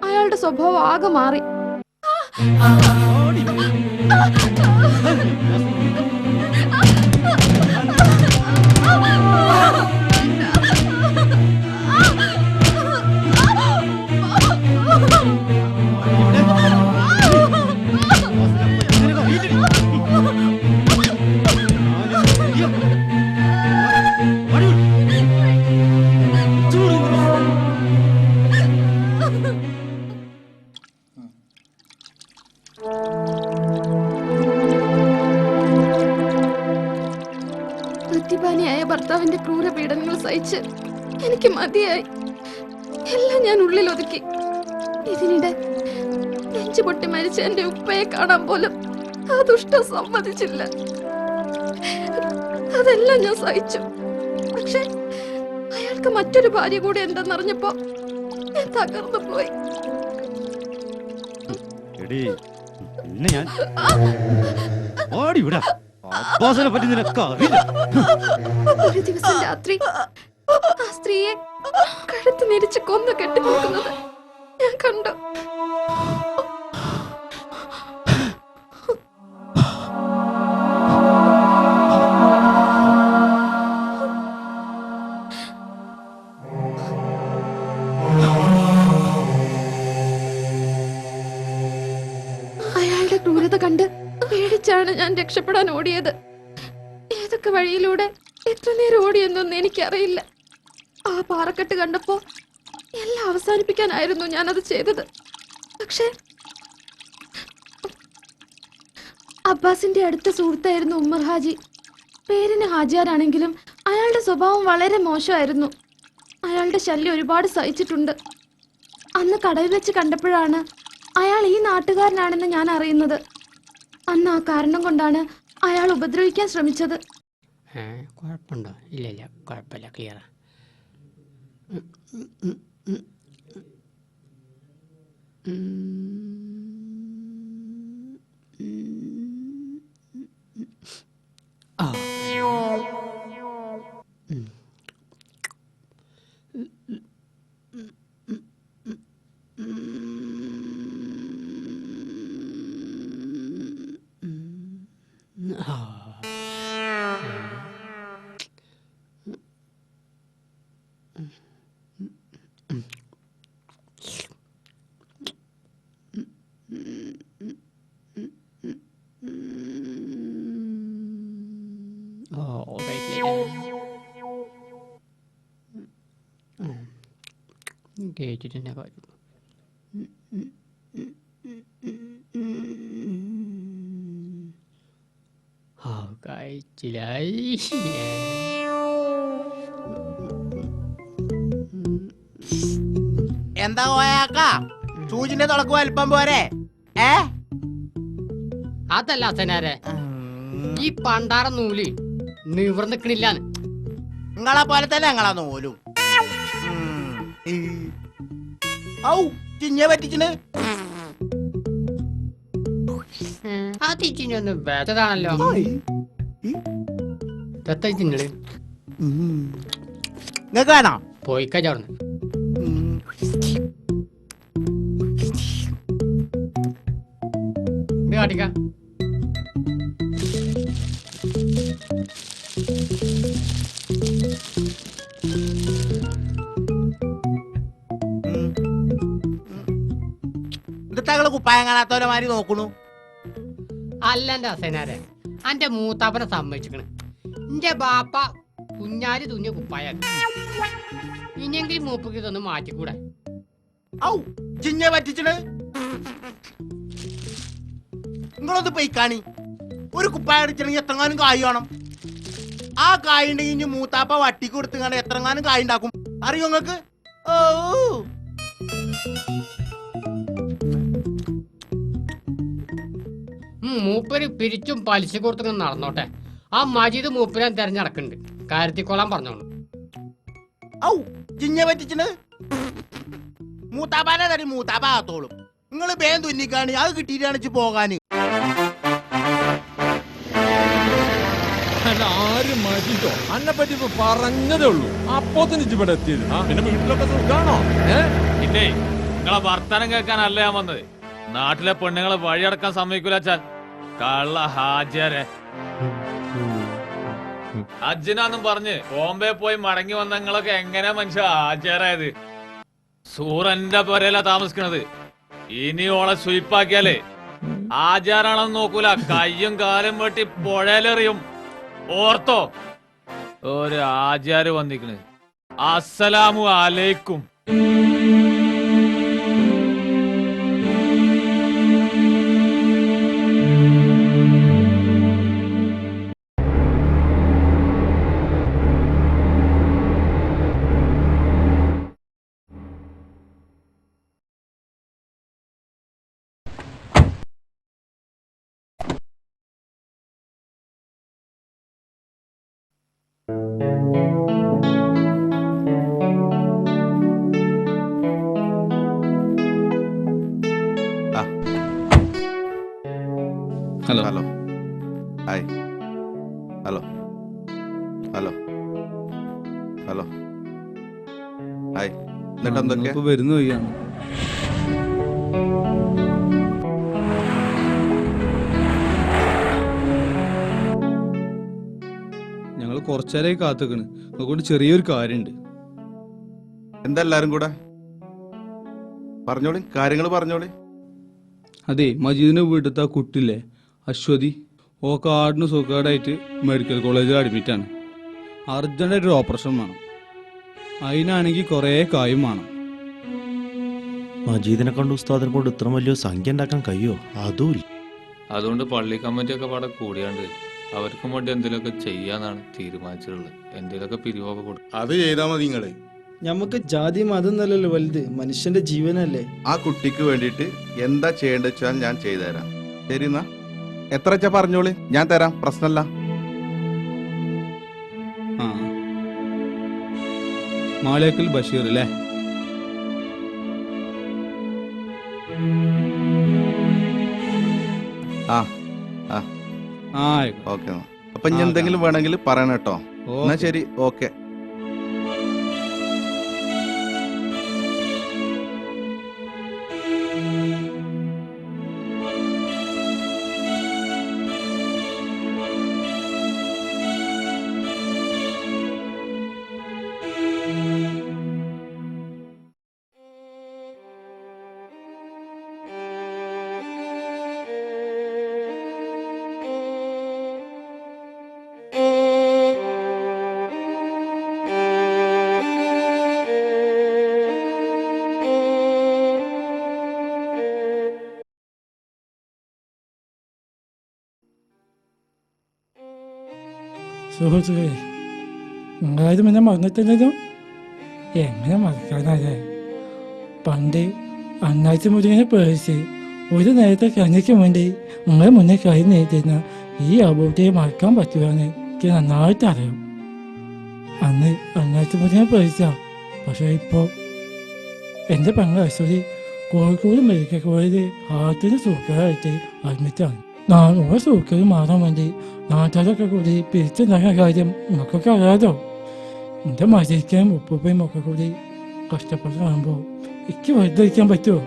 S11: അയാളുടെ സ്വഭാവം ആകെ മാറി. മദ്യപാനിയായ ഭർത്താവിന്റെ ക്രൂര പീഡനങ്ങൾ സഹിച്ച് എനിക്ക് മതിയായി. എല്ലാം ഞാൻ ഉള്ളിൽ ഒതുക്കി. ഇതിനിടെ നെഞ്ചു പൊട്ടി മരിച്ച എന്റെ ഉപ്പയെ കാണാൻ പോലും ആ ദുഷ്ടം സമ്മതിച്ചില്ല. അതെല്ലാം ഞാൻ സഹിച്ചു. പക്ഷെ അയാൾക്ക് മറ്റൊരു ഭാര്യ കൂടെ എന്തെന്നറിഞ്ഞപ്പോ ഞാൻ തകർന്നു പോയി. ഒരു ദിവസം രാത്രി ആ സ്ത്രീയെ കഴുത്ത് നെരിച്ച് കൊന്നു കെട്ടിക്കൊടുക്കുന്നത് ഞാൻ കണ്ടു. അയാളുടെ ക്രൂരത കണ്ട് പേടിച്ചാണ് ഞാൻ രക്ഷപ്പെടാൻ ഓടിയത്. ഏതൊക്കെ വഴിയിലൂടെ എത്ര നേരം ഓടിയെന്നൊന്നും എനിക്കറിയില്ല. ആ പാറക്കെട്ട് കണ്ടപ്പോ എല്ലാം അവസാനിപ്പിക്കാനായിരുന്നു ഞാനത് ചെയ്തത്. പക്ഷേ അബ്ബാസിന്റെ അടുത്ത സുഹൃത്തായിരുന്നു ഉമ്മർ ഹാജി. പേരിന് ഹാജിയാരാണെങ്കിലും അയാളുടെ സ്വഭാവം വളരെ മോശമായിരുന്നു. അയാളുടെ ശല്യം ഒരുപാട് സഹിച്ചിട്ടുണ്ട്. അന്ന് കടയിൽ വെച്ച് കണ്ടപ്പോഴാണ് അയാൾ ഈ നാട്ടുകാരനാണെന്ന് ഞാൻ അറിയുന്നത്. അന്ന് ആ കാരണം കൊണ്ടാണ് അയാൾ ഉപദ്രവിക്കാൻ ശ്രമിച്ചത്.
S7: കുഴപ്പമുണ്ടോ? ഇല്ല ഇല്ല, കുഴപ്പമില്ല, ക്ലിയറാ. കേട്ടിട്ടെന്നെ കാര്യം. കഴിച്ചിലായി.
S4: എന്താ കോയാക്ക, സൂചിന്റെ തുളക്ക് വലിപ്പം പോരെ?
S7: അതല്ല അസനാരെ, ഈ പണ്ടാറ നൂല് നിവർന്നിക്കണില്ലാന്ന്.
S4: നിങ്ങളെ പോലെ തന്നെ ഞങ്ങളാ നൂലും. ഔ ചിഞ്ഞ പറ്റിച്ചിന്.
S7: ആ തിരിച്ചൊന്ന് വേച്ചതാണല്ലോ. തിന്നല്
S4: നിങ്ങക്ക് വേണോ?
S7: പോയിക്കാ ചോർന്ന്. ഇത് കാട്ടിക്ക.
S4: എന്താ കുപ്പായം കാണാത്തവരെ മാതിരി നോക്കണു?
S7: അല്ല എന്റെ അസനാരെ, എന്റെ മൂത്താപ്പനെ സമ്മതിച്ചിക്കണ്. എന്റെ ബാപ്പ കുഞ്ഞാല് തുന്നിയ കുപ്പായ. ഇനിയെങ്കിലും മൂപ്പക്ക് ഇതൊന്ന് മാറ്റിക്കൂടെ?
S4: ഔ ചിഞ്ഞ പറ്റിച്ചിന്. നിങ്ങളൊന്ന് പൊയ്ക്കാണി. ഒരു കുപ്പായ അടിച്ചിട്ടുണ്ടെങ്കിൽ എത്രങ്ങാനും കായ് വേണം. ആ കായ് ഉണ്ടെങ്കിൽ ഇനി മൂത്താപ്പ വട്ടിക്ക് കൊടുത്തുകൊണ്ട് എത്രങ്ങാനും കായ് ഉണ്ടാക്കും അറിയോ നിങ്ങക്ക്? ഓ
S7: മൂപ്പര് പിരിച്ചും പലിശ കൊടുത്തും നടന്നോട്ടെ. ആ മജീദ് മൂപ്പരാൻ തെരഞ്ഞെടുക്കുന്നുണ്ട്. കാര്യത്തിക്കൊള്ളാൻ പറഞ്ഞോളൂ.
S4: ഔ ചിഞ്ഞ പറ്റിച്ചിന്. മൂത്താപ്പാനെ തരി മൂത്താപ്പ ആത്തോളും. നിങ്ങള് വേഗം തുന്നിക്കാണി. അത് കിട്ടിയിട്ടാണ് പോകാന്.
S9: ആരും മാറ്റിട്ടോ അന്നെ പറ്റി ഇപ്പൊ പറഞ്ഞതേ ഉള്ളൂ. അപ്പോ തന്നെ ഇവിടെ എത്തിയത്. പിന്നെ വീട്ടിലൊക്കെ സുഖാണോ?
S3: പിന്നെ നിങ്ങളെ വർത്താനം കേൾക്കാനല്ല ഞാൻ വന്നത്. നാട്ടിലെ പെണ്ണുങ്ങളെ വഴിയടക്കാൻ സമ്മതിക്കൂല അച്ഛൻ. കള്ള ഹാജിയാരെ അജ്ജനാന്നും പറഞ്ഞ് ബോംബെ പോയി മടങ്ങി വന്ന നിങ്ങളൊക്കെ എങ്ങനെ മനുഷ്യ ഹാജിയാരായത്? സൂറന്റെ പുരയിലാ താമസിക്കണത്. ഇനി ഓളെ സ്വീപ്പാക്കിയാലേ ആചാരാണെന്ന് നോക്കൂല. കയ്യും കാലും വെട്ടി പുഴയിലെറിയും. ഓർത്തോ? ഒരു ആചാര് വന്നിക്കണ്. അസ്സലാമു അലൈക്കും.
S5: Hello hello hi hello hello hello hi. എന്നിട്ട് എന്തൊക്കെ
S13: വരുന്നു വയ്യാണ്. ഞങ്ങൾ കുറച്ചേരായി കാത്തുക്കണ്. അതുകൊണ്ട് ചെറിയൊരു കാര്യമുണ്ട്.
S5: എന്താ എല്ലാരും കൂടെ പറഞ്ഞോളി, കാര്യങ്ങൾ പറഞ്ഞോളി.
S13: അതെ, മജീദിന്റെ വീട്ടിലത്തെ ആ കുട്ടില്ലേ അശ്വതി, ഓ കാടിന് സുഖമായിട്ട് മെഡിക്കൽ കോളേജിൽ അഡ്മിറ്റാണ്. അർജന്റായിട്ടൊരു ഓപ്പറേഷൻ വേണം. അതിനാണെങ്കിൽ കുറേ കായും വേണം.
S8: മജീദിനെ കൊണ്ട് ഉസ്താദിനെ കൊണ്ട് ഇത്ര വലിയ സംഖ്യ ഉണ്ടാക്കാൻ കഴിയുമോ? അതുമില്ല.
S3: അതുകൊണ്ട് പള്ളി കമ്മിറ്റിയൊക്കെ പാടെ കൂടിയാണ്ട് അവർക്കും വേണ്ടി എന്തെങ്കിലുമൊക്കെ ചെയ്യാന്നാണ് തീരുമാനിച്ചിട്ടുള്ളത്. എന്തെങ്കിലുമൊക്കെ പിരിവൊക്കെ കൊടുക്കും.
S13: അത് ചെയ്താൽ മതി നിങ്ങള്. നമുക്ക് ജാതി മതം എന്നല്ലല്ലോ വലുത്, മനുഷ്യന്റെ ജീവനല്ലേ.
S5: ആ കുട്ടിക്ക് വേണ്ടിയിട്ട് എന്താ ചെയ്യേണ്ടത് വെച്ചാൽ ഞാൻ ചെയ്തുതരാം. ശരി എന്നാ എത്ര വെച്ചാ പറഞ്ഞോളി, ഞാൻ തരാം, പ്രശ്നമല്ല.
S13: ആ മാലേക്കൽ ബഷീർ അല്ലേ?
S5: ആ ആ
S13: ആ
S5: ഓക്കെ. അപ്പൊ ഇനി എന്തെങ്കിലും വേണമെങ്കിൽ പറയണം കേട്ടോ. എന്നാ ശരി, ഓക്കെ.
S1: സുഹൃത്തുക്കളെ, നിങ്ങളാരും എന്നെ മറന്നിട്ടില്ലല്ലോ. എങ്ങനെ മറക്കാനല്ലേ? പണ്ട് അണ്ണാച്ചി മുരുകനെ പേടിച്ച് ഒരു നേരത്തെ കഞ്ഞിക്ക് വേണ്ടി നിങ്ങളെ മുന്നേ കൈ നീട്ടുന്ന ഈ അബൂട്ടിയെ മറക്കാൻ പറ്റുമെന്ന് എനിക്ക് നന്നായിട്ട് അറിയാം. അന്ന് അണ്ണാച്ചി മുരുകനെ പേടിച്ച, പക്ഷെ ഇപ്പോൾ എൻ്റെ പെങ്ങൾ അശ്വതി കോഴിക്കോട് മെഡിക്കൽ കോളേജിൽ ഹാർട്ടിന് സൂക്കറായിട്ട് അഡ്മിറ്റാണ്. 400 സൂക്കർ മാറാൻ വേണ്ടി നാട്ടുകാരൊക്കെ കൂടി പിരിച്ചുണ്ടാക്കുന്ന കാര്യം നിങ്ങൾക്കൊക്കെ അറിയാതോ. എൻ്റെ മരിക്കാനും ഉപ്പുപ്പയും ഒക്കെ കൂടി കഷ്ടപ്പെട്ട് കാണുമ്പോൾ എനിക്ക് വെറുതെ ഇരിക്കാൻ പറ്റുമോ?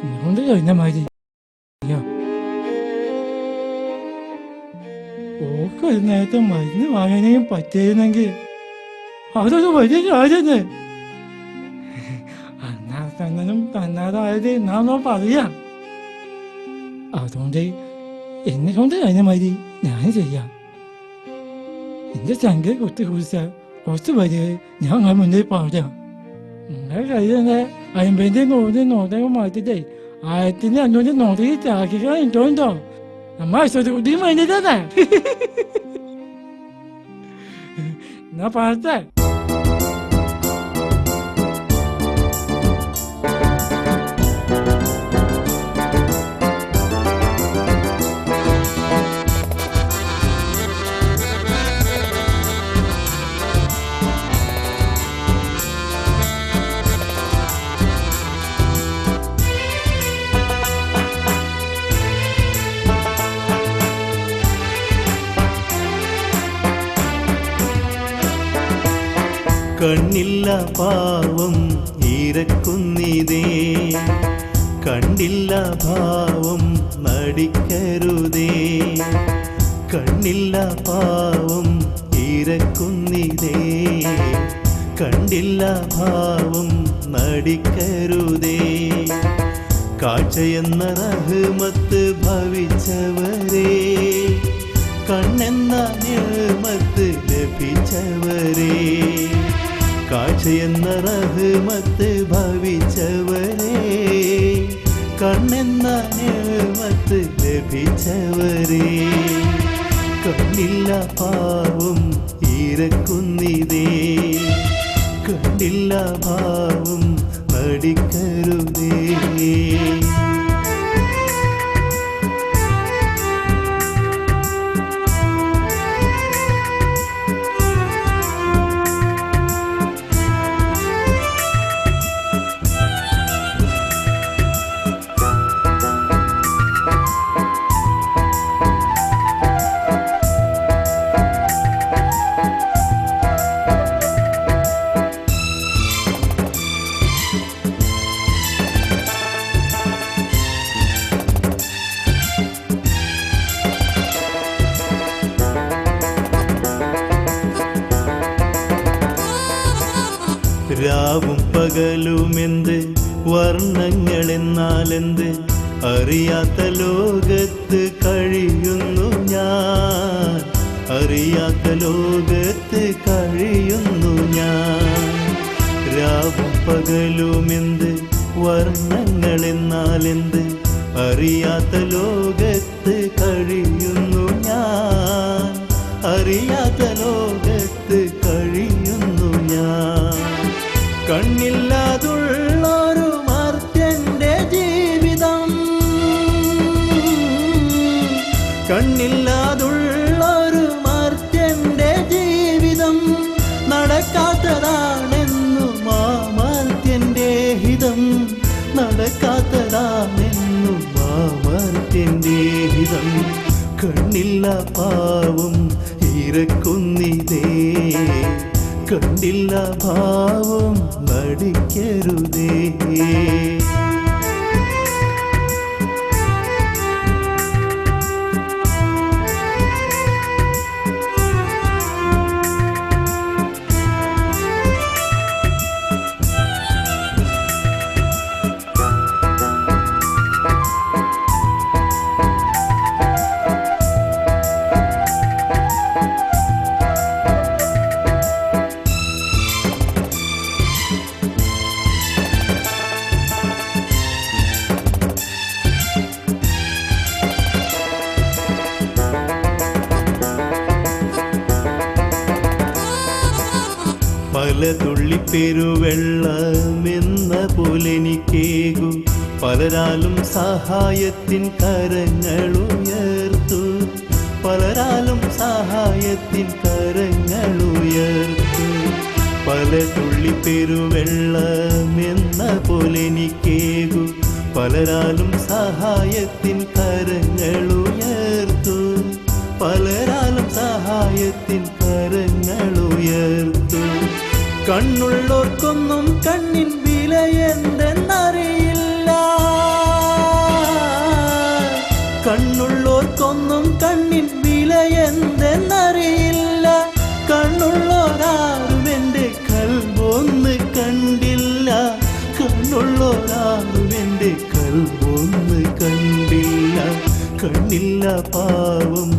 S1: എന്നെക്കൊണ്ട് കഴിഞ്ഞ മാതിരി ഓക്ക് ഒരു നേരത്തെ മരുന്ന് വാങ്ങാനും പറ്റിയിരുന്നെങ്കിൽ അതൊരു വലിയ കാര്യല്ലേ. അന്നാർക്കെങ്കിലും തന്നാതായത് എന്നാണോ പറയാം. അതുകൊണ്ട് എന്നെ കൊണ്ട് കഴിഞ്ഞ മാതിരി ഞാൻ ചെയ്യാം. എന്റെ ചങ്കെ കുത്തി കുറിച്ചാൽ കുറച്ച് വരിക ഞാൻ അങ്ങനെ മുന്നിൽ പാടാം. നിങ്ങളുടെ കയ്യിൽ തന്നെ 50 100 നോട്ടൊക്കെ മാറ്റിട്ടേ 1500 നോട്ടേക്ക് ചാക്കിക്കാൻ ഇട്ടോണ്ടോ. നമ്മ അശ്വതി കുട്ടിയും വേണ്ടിട്ടേ എന്നാ പാടത്തെ.
S14: കണ്ണില്ല പാവം ഇരക്കുന്നീതേ, കണ്ടില്ല ഭാവം നടിക്കരുതേ. കണ്ണില്ല പാവം ഇരക്കുന്നീതേ, കണ്ടില്ല ഭാവം നടിക്കരുതേ. കാഴ്ചയെന്ന റഹ്മത്ത് ഭവിച്ചവരേ, കണ്ണെന്ന നിയമത്ത് ലഭിച്ചവരേ. കാഴ്ചയെന്ന റഹ്മത്ത് ഭവിച്ചവരേ, കണ്ണെന്ന നിയമത്ത് ലഭിച്ചവരേ. കണ്ണില്ല പാവം ഇരക്കുന്നീതേ, കണ്ടില്ല ഭാവം നടിക്കരുതേ. രാവും പകലുമെന്ത് വർണ്ണങ്ങളെന്നാലെന്ത് അറിയാത്ത ലോകത്ത് കഴിയുന്നു ഞാൻ, അറിയാത്ത ലോകത്ത് കഴിയുന്നു ഞാൻ. രാവും പകലുമെന്ത് വർണ്ണങ്ങളെന്നാലെന്ത് അറിയാത്ത ലോകത്ത് കഴിയുന്നു ഞാൻ, അറിയാത്ത ലോകത്ത് കഴിയുന്നു ഞാൻ. കണ്ണില്ലാതുള്ളൊരു മർത്യന്റെ ജീവിതം, കണ്ണില്ലാതുള്ളൊരു മർത്യന്റെ ജീവിതം നടക്കാത്തതാണെന്നു മാമർത്യന്റെ ഹിതം, നടക്കാത്തതാണെന്നു മാമർത്യന്റെ ഹിതം. കണ്ണില്ല പാവം ഇരക്കുന്നീതേ, കണ്ടില്ല ഭാവം നടിക്കരുതേ. പല തുള്ളി പെരുവെള്ളമെന്ന പോലെനിക്കേകു, പലരാലും സഹായത്തിൻ കരങ്ങളുയർത്തു, പലരാലും സഹായത്തിൻ കരങ്ങളുയർത്തു. പല തുള്ളി പെരുവെള്ളമെന്ന പോലെ എനിക്കേകു പലരാലും സഹായത്തിൻ കരങ്ങളുയർത്തു പലരാലും സഹായത്തിൻ കരങ്ങളുയർത്തു കണ്ണുള്ളോർക്കൊന്നും കണ്ണിൻ വില എന്തെന്നറിയില്ല കണ്ണുള്ളോർക്കൊന്നും കണ്ണിൻ വില എന്തെന്നറിയില്ല കണ്ണുള്ളോരാരും എൻ്റെ കൽബൊന്ന് കണ്ടില്ല കണ്ണുള്ളോരാരും എൻ്റെ കൽബൊന്ന് കണ്ടില്ല കണ്ടില്ല പാവം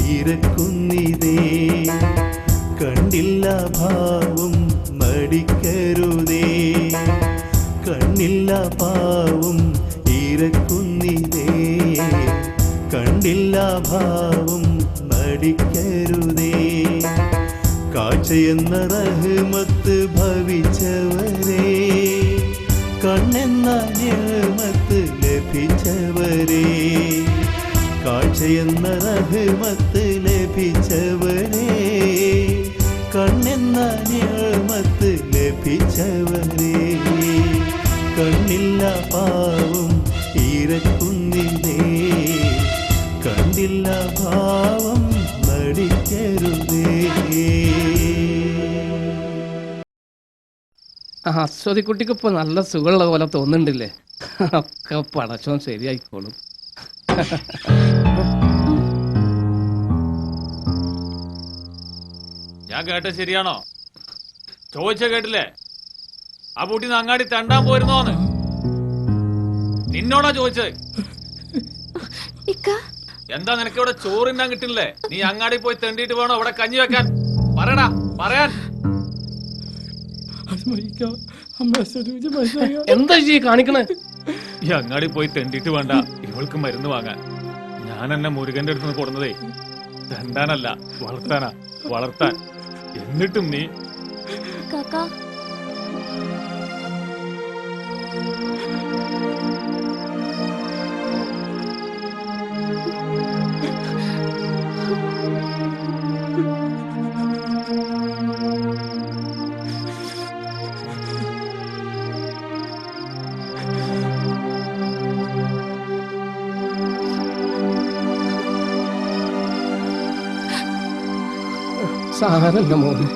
S14: ഇരക്കുന്നിതേ കണ്ടില്ല ഭാവം മടിക്കരുതേ കണ്ണില്ല പാവം ഇരക്കുന്നിതേ കണ്ടില്ല ഭാവം മടിക്കരുതേ കാഴ്ചയെന്ന റഹ്മത്ത് ഭവിച്ചവരേ കണ്ണെന്ന നിയമത്ത് ലഭിച്ചവരേ കാഴ്ചയെന്ന റഹ്മത്ത് ലഭിച്ചവരേ കണ്ണെന്ന നിയമത്ത് ലഭിച്ചവരേ കണ്ണില്ല പാവം ഇരക്കുന്നിതേ കണ്ടില്ല ഭാവം നടിക്കരുതേ
S12: അശ്വതിക്കുട്ടിക്ക് ഇപ്പൊ നല്ല സുഖമുള്ള പോലെ തോന്നുന്നുണ്ടില്ലേ ഒക്കെ പടച്ചോൻ ശരിയായിക്കോളും
S3: ഞാൻ കേട്ടത് ശരിയാണോ? ചോദിച്ച കേട്ടില്ലേ? ആ കുട്ടീന്ന് അങ്ങാടി തണ്ടാൻ പോയിരുന്നോന്ന് നിന്നോടാ ചോദിച്ചത്. എന്താ നിനക്ക് ഇവിടെ ചോറിന്നാൻ കിട്ടില്ലേ? നീ അങ്ങാടി പോയി തെണ്ടിയിട്ട് വേണോ ഇവിടെ കഞ്ഞി വെക്കാൻ? പറയടാ പറയാൻ.
S12: എന്താ ഈ കാണിക്കണേ?
S3: ഈ അങ്ങാടി പോയി തെണ്ടിയിട്ട് വേണ്ട ഇവൾക്ക് മരുന്ന് വാങ്ങാൻ. ഞാൻ എന്നെ മുരുകന്റെ അടുത്ത് നിന്ന് കൊടുന്നതേ തെണ്ടാനല്ല വളർത്താനാ, വളർത്താൻ. എന്നിട്ടും നീ
S12: സാരല്ല മോനെ.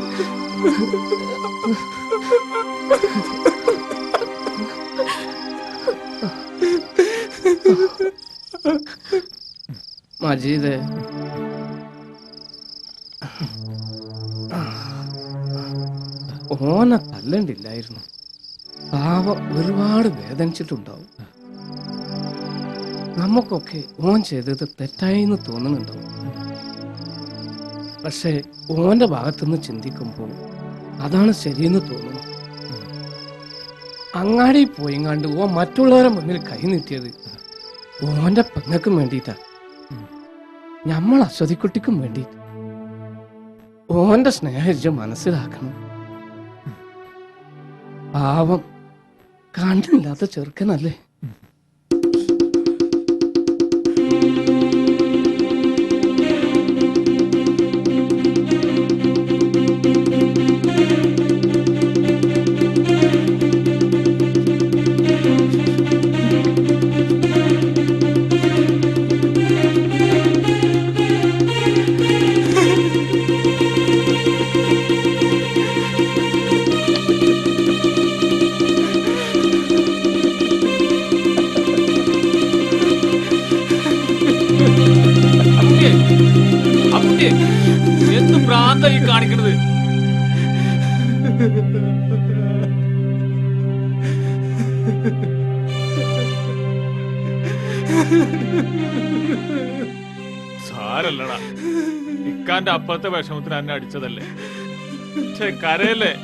S12: മജീദ് ഓനെ തല്ലണ്ടില്ലായിരുന്നു. പാവം ഒരുപാട് വേദനിച്ചിട്ടുണ്ടാവും. നമുക്കൊക്കെ ഓൻ ചെയ്തത് തെറ്റായിന്ന് തോന്നുന്നുണ്ടാവും. പക്ഷെ ഓന്റെ ഭാഗത്തുനിന്ന് ചിന്തിക്കുമ്പോൾ അതാണ് ശരിയെന്ന് തോന്നുന്നു. അങ്ങാടി പോയിങ്ങാണ്ട് ഓൻ മറ്റുള്ളവരെ മുന്നിൽ കൈ നീട്ടിയത് ഓന്റെ പെങ്ങൾക്കും വേണ്ടിയിട്ടാ, നമ്മൾ അശ്വതിക്കുട്ടിക്കും വേണ്ടിയിട്ട്. ഓന്റെ സ്നേഹം മനസ്സിലാക്കണം. പാവം കണ്ടില്ലാത്ത ചെറുക്കനല്ലേ.
S3: എന്ത് ഭ്രാന്താ ഈ കാണിക്കണത്? സാരല്ലടാ, ഇക്കാന്റെ അപ്പുറത്തെ വിഷമത്തിന് എന്നെ അടിച്ചതല്ലേ. പക്ഷെ കരയല്ലേ.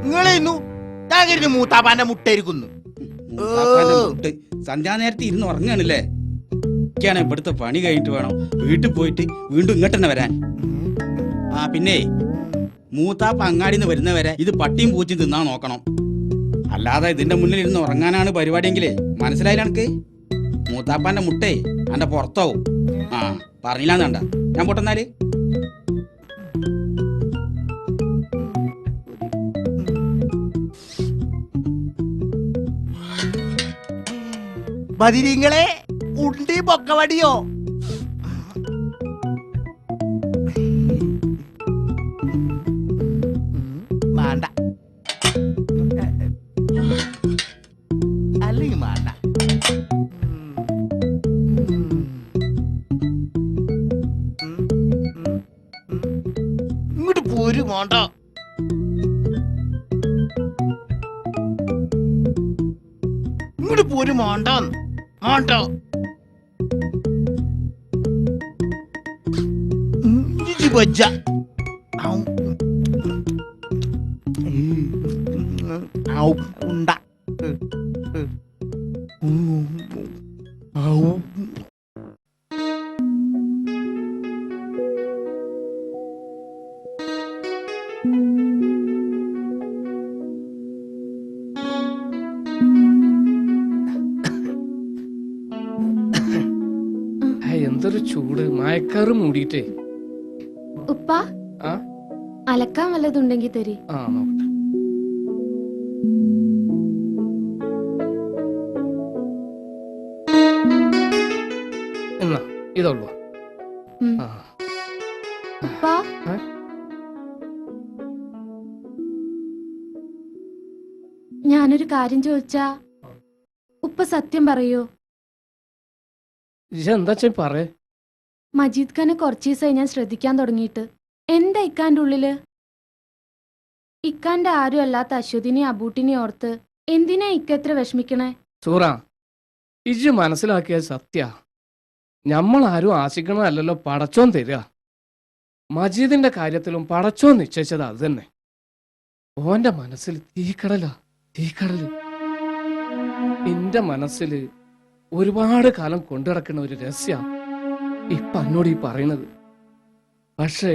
S4: നിങ്ങളിന്നു ഞാൻ കുത്തിരിഞ്ഞ് മൂത്താപ്പാന്റെ മുട്ടയിരിക്കുന്നു.
S15: സന്ധ്യാനേരത്ത് ഇരുന്ന് ഉറങ്ങാണല്ലേ? എനിക്കാണ് ഇവിടുത്തെ പണി കഴിഞ്ഞിട്ട് വേണം വീട്ടിൽ പോയിട്ട് വീണ്ടും ഇങ്ങോട്ട് തന്നെ വരാൻ. ആ പിന്നെ മൂത്താപ്പ അങ്ങാടിന്ന് വരുന്നവരെ ഇത് പട്ടിയും പൂച്ചും തിന്നാൻ നോക്കണം. അല്ലാതെ ഇതിന്റെ മുന്നിൽ ഇരുന്ന് ഉറങ്ങാനാണ് പരിപാടിയെങ്കിലേ മനസ്സിലായില്ല എനിക്ക്. മൂത്താപ്പാന്റെ മുട്ടേ എന്റെ പുറത്താവും. ആ പറഞ്ഞില്ലാന്ന് കണ്ട ഞാൻ പൊട്ടെന്നാല്.
S4: ബദിരിങ്ങളെ ഉണ്ടി പൊക്കവടിയോ? വേണ്ട അല്ലെങ്കിൽ വേണ്ട. ഇങ്ങോട്ട് പോരും വേണ്ട. ഇങ്ങോട്ട് പോരും വേണ്ട. വേണ്ട ബജ്ജ ഉണ്ട.
S12: എന്തൊരു ചൂട്, മയക്കാറ് മൂടിയിട്ടേ.
S11: ഉപ്പ
S12: ആ
S11: അലക്കാൻ വല്ലതുണ്ടെങ്കിൽ തരി.
S12: ആ നോക്കട്ടെ. എന്നാ ഇതുള്ളൂ.
S11: ഉം.
S12: ആ
S11: ഉപ്പ
S12: ഏ?
S11: ഞാനൊരു കാര്യം ചോദിച്ചാ ഉപ്പ സത്യം പറയോ?
S12: എന്താ പറ.
S11: മജീദ് ഖാനെ കുറച്ച് ദിവസമായി ഞാൻ ശ്രദ്ധിക്കാൻ തുടങ്ങിയിട്ട്. എന്താ ഇക്കാന്റെ ഉള്ളില്? ഇക്കാന്റെ ആരും അല്ലാത്ത അശ്വതിനെയും അബൂട്ടിനെയും ഓർത്ത് എന്തിനാ ഇക്കത്ര വിഷമിക്കണേ?
S12: സൂറ, ഇജ്ജ് മനസ്സിലാക്കിയ സത്യ. നമ്മളാരും ആശിക്കണമല്ലല്ലോ പടച്ചോൻ തരിക. മജീദിന്റെ കാര്യത്തിലും പടച്ചോൻ നിശ്ചയിച്ചത് അത് തന്നെ. ഓന്റെ മനസ്സിൽ തീക്കടലാ, തീക്കടല്. എന്റെ മനസ്സില് ഒരുപാട് കാലം കൊണ്ടുനടക്കുന്ന ഒരു രഹസ്യ ഇപ്പൊ എന്നോട് ഈ പറയുന്നത്. പക്ഷേ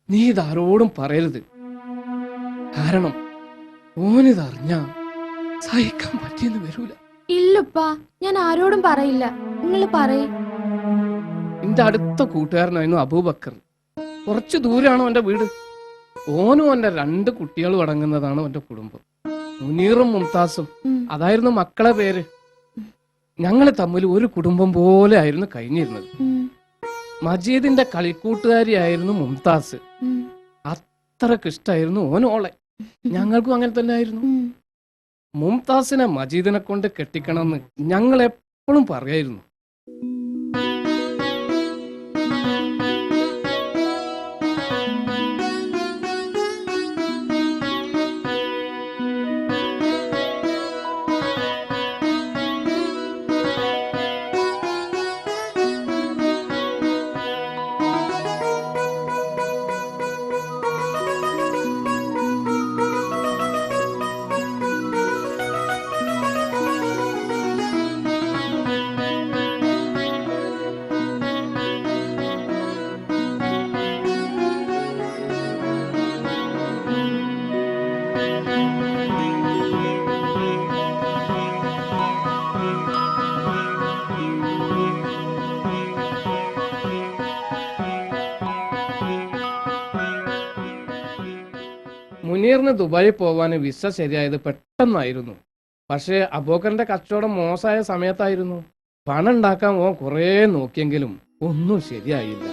S12: നീ ഇതാരോടും പറയരുത്. കാരണം ഓനിതറിഞ്ഞാ സഹിക്കാൻ പറ്റിയെന്ന് വരൂല.
S11: ഇല്ലപ്പാ, ഞാൻ ആരോടും പറയില്ല. നിങ്ങൾ പറയ്.
S12: എന്റെ അടുത്ത കൂട്ടുകാരനായിരുന്നു അബൂബക്കർ. കുറച്ചു ദൂരാണ് ഓന്റെ വീട്. ഓനും ഓന്റെ 2 കുട്ടികളും അടങ്ങുന്നതാണ് ഓന്റെ കുടുംബം. മുനീറും മുംതാസും, അതായിരുന്നു മക്കളെ പേര്. ഞങ്ങളെ തമ്മിൽ ഒരു കുടുംബം പോലെ ആയിരുന്നു കഴിഞ്ഞിരുന്നത്. മജീദിന്റെ കളിക്കൂട്ടുകാരിയായിരുന്നു മുംതാസ്. അത്രക്ക് ഇഷ്ടായിരുന്നു ഓനോളെ. ഞങ്ങൾക്കും അങ്ങനെ തന്നെ ആയിരുന്നു. മുംതാസിനെ മജീദിനെ കൊണ്ട് കെട്ടിക്കണമെന്ന് ഞങ്ങൾ എപ്പോഴും പറയായിരുന്നു. മുനീറിന് ദുബായിൽ പോവാൻ വിസ ശരിയായത് പെട്ടെന്നായിരുന്നു. പക്ഷേ അബൂബക്കറിന്റെ കച്ചവടം മോശമായ സമയത്തായിരുന്നു. പണം ഉണ്ടാക്കാൻ ഓൻ കുറേ നോക്കിയെങ്കിലും ഒന്നും ശരിയായില്ല.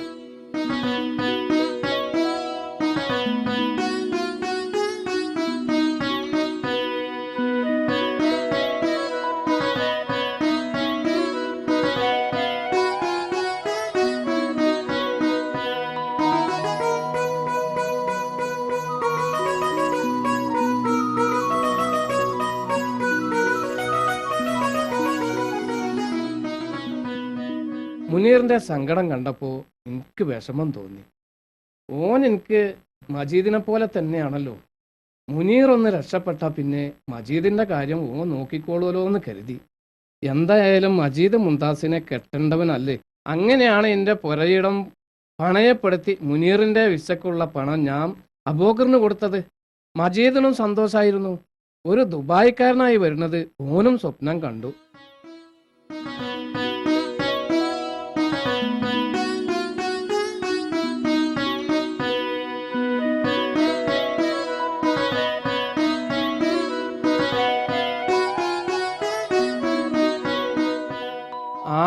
S12: മുനീറിന്റെ സങ്കടം കണ്ടപ്പോൾ എനിക്ക് വിഷമം തോന്നി. ഓൻ എനിക്ക് മജീദിനെ പോലെ തന്നെയാണല്ലോ. മുനീർ ഒന്ന് രക്ഷപ്പെട്ട പിന്നെ മജീദിന്റെ കാര്യം ഓ നോക്കിക്കോളൂലോ എന്ന് കരുതി. എന്തായാലും മജീദ് മുംതാസിനെ കെട്ടേണ്ടവനല്ലേ. അങ്ങനെയാണ് എൻ്റെ പുരയിടം പണയപ്പെടുത്തി മുനീറിന്റെ വിസക്കുള്ള പണം ഞാൻ അബൂബക്കറിന് കൊടുത്തത്. മജീദിനും സന്തോഷായിരുന്നു. ഒരു ദുബായിക്കാരനായി വരുന്നത് ഓനും സ്വപ്നം കണ്ടു.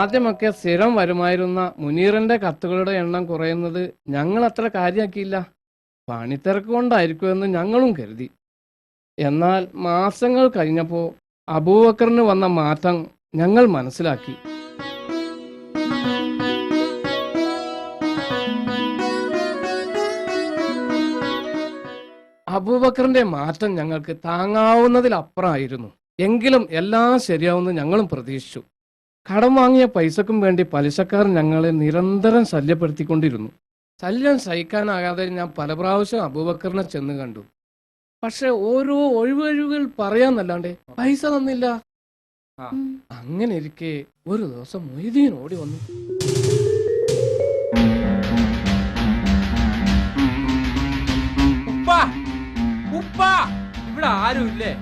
S12: ആദ്യമൊക്കെ സ്ഥിരം വരുമായിരുന്ന മുനീറിന്റെ കത്തുകളുടെ എണ്ണം കുറയുന്നത് ഞങ്ങൾ അത്ര കാര്യമാക്കിയില്ല. പണിത്തിരക്ക് കൊണ്ടായിരിക്കുമെന്ന് ഞങ്ങളും കരുതി. എന്നാൽ മാസങ്ങൾ കഴിഞ്ഞപ്പോൾ അബൂബക്കറിന് വന്ന മാറ്റം ഞങ്ങൾ മനസ്സിലാക്കി. അബൂബക്കറിന്റെ മാറ്റം ഞങ്ങൾക്ക് താങ്ങാവുന്നതിലപ്പുറമായിരുന്നു. എങ്കിലും എല്ലാം ശരിയാവുമെന്ന് ഞങ്ങളും പ്രതീക്ഷിച്ചു. കടം വാങ്ങിയ പൈസക്കും വേണ്ടി പലിശക്കാർ ഞങ്ങളെ നിരന്തരം ശല്യപ്പെടുത്തിക്കൊണ്ടിരുന്നു. ശല്യം സഹിക്കാനാകാതെ ഞാൻ പല പ്രാവശ്യം അബൂബക്കറിനെ ചെന്ന് കണ്ടു. പക്ഷെ ഓരോ ഒഴിവൊഴിവുകൾ പറയാന്നല്ലാണ്ട് പൈസ തന്നില്ല. അങ്ങനെ ഇരിക്കെ ഒരു ദിവസം മൊയ്തീൻ ഓടി വന്നു.
S2: ഇവിടെ ആരുമില്ലേ?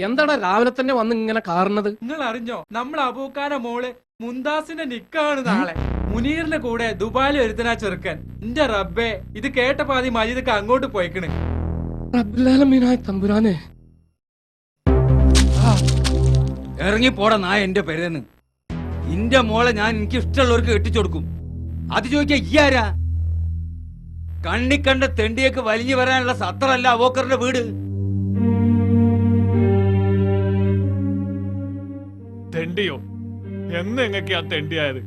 S12: എന്താടാ രാവിലെ തന്നെ വന്ന് ഇങ്ങനെ കാരണത്?
S2: നിങ്ങൾ അറിഞ്ഞോ, നമ്മൾ അബൂക്കാന്റെ മോള് മുംതാസിന്റെ നിക്കാണ് നാളെ. മുനീറിന്റെ കൂടെ ദുബായിൽ ഒരുത്തനാ ചെറുക്കൻ. എന്റെ റബ്ബേ, ഇത് കേട്ടപ്പോ ആദ്യം മജീദൊക്കെ അങ്ങോട്ട് പോയിക്കണ്.
S12: റബ്ബുലാലമീനായ തമ്പുരാനെ,
S15: ഇറങ്ങി പോടാ നായ എന്റെ പേരെന്ന്. ഇന്റെ മോളെ ഞാൻ എനിക്ക് ഇഷ്ടമുള്ളവർക്ക് കെട്ടിച്ചു കൊടുക്കും. അത് ചോദിക്കാ ഇയാരാ? കണ്ണിക്കണ്ട തെണ്ടിയൊക്കെ വലിഞ്ഞു വരാനുള്ള സത്രല്ല അബൂബക്കറിന്റെ വീട്.
S3: തെണ്ടിയോ? എന്ന് എങ്ങക്ക് ആ തെണ്ടിയായത്?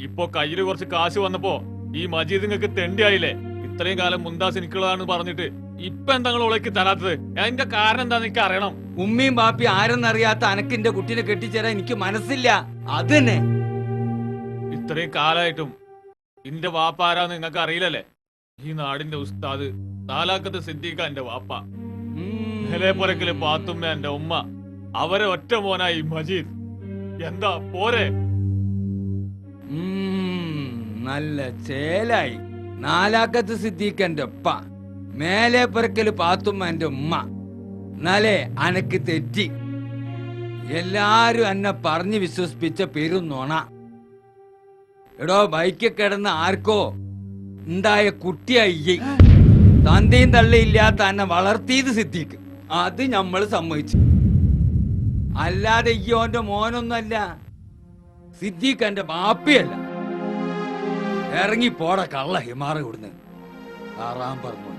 S3: ഇപ്പൊ കയ്യില് കുറച്ച് കാശ് വന്നപ്പോ ഈ മജീദ് നിങ്ങൾക്ക് തെണ്ടിയായില്ലേ? ഇത്രയും കാലം മുംതാസ് എനിക്കുള്ളതാണെന്ന് പറഞ്ഞിട്ട് ഇപ്പൊ എന്താ ഉളക്കി തരാത്തത്? അതിന്റെ കാരണം എന്താന്ന് എനിക്ക് അറിയണം.
S15: ഉമ്മയും ബാപ്പി ആരെന്നറിയാത്ത അനക്കിന്റെ കുട്ടീനെ കെട്ടിച്ചേരാൻ എനിക്ക് മനസ്സില്ല. അത് തന്നെ.
S3: ഇത്രയും കാലായിട്ടും എന്റെ വാപ്പ ആരാന്ന് നിങ്ങൾക്ക് അറിയില്ലല്ലേ? ഈ നാടിന്റെ ഉസ്താദ് നാലാക്കത്ത് സിദ്ദീഖ എന്റെ വാപ്പ. നിലപ്പുറക്കില് പാത്തുമ്മ എന്റെ ഉമ്മ. അവരെ ഒറ്റ മോനായി മജീദ്. എന്താ പോരെ?
S15: നല്ല ചേലായി. നാലാക്കത്ത് സിദ്ദീഖ് എന്റെ ഉപ്പ, മേലെ പുറക്കല് പാത്തുമ്മ എന്റെ ഉമ്മ. എന്നാലേ അനക്ക് തെറ്റി. എല്ലാരും എന്നെ പറഞ്ഞു വിശ്വസിപ്പിച്ച പെരുന്നോണ. എടോ, ബൈക്ക് കിടന്ന് ആർക്കോ ഉണ്ടായ കുട്ടിയായി. തന്തയും തള്ളിയില്ലാത്ത എന്നെ വളർത്തിയത് സിദ്ദീഖ്. അത് ഞമ്മള് സമ്മതിച്ചു. അല്ലാതെ ഈ ഓന്റെ മോനൊന്നല്ല. സിദ്ദീഖ് എന്റെ ബാപ്പയല്ല. ഇറങ്ങി പോട കള്ള ഹിമാറ ഇവിടുന്ന്. ആറാം പറഞ്ഞു.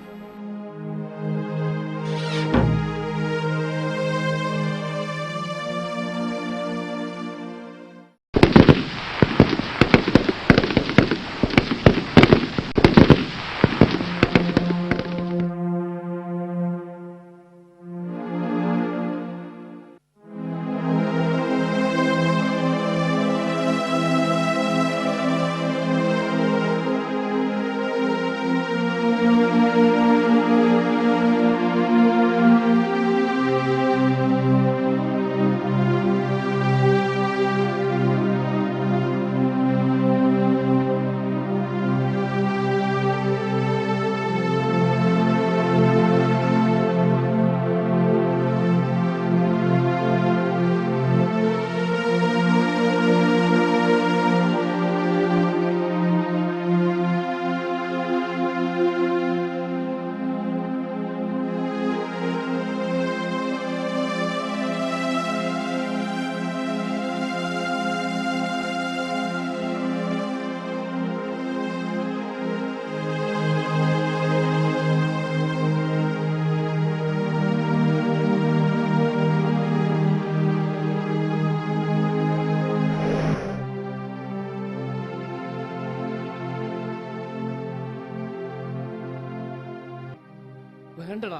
S12: വേണ്ടടാ,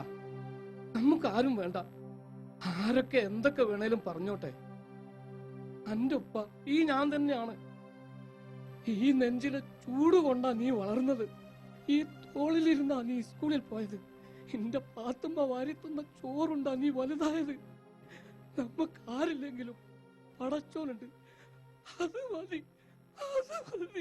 S12: നമുക്ക് ആരും വേണ്ട. ആരൊക്കെ എന്തൊക്കെ വേണേലും പറഞ്ഞോട്ടെ. അന്റെ ഉപ്പ ഈ ഞാൻ തന്നെയാണ്. ഈ നെഞ്ചിലെ ചൂട് കൊണ്ടാ നീ വളർന്നത്. ഈ തോളിലിരുന്നാ നീ സ്കൂളിൽ പോയത്. എന്റെ പാത്തുമ്മ വാരിത്തുന്ന ചോറുണ്ടാ നീ വലുതായത്. നമുക്ക് ആരില്ലെങ്കിലും പടച്ചോനുണ്ട്, അത് മതി, അത് മതി.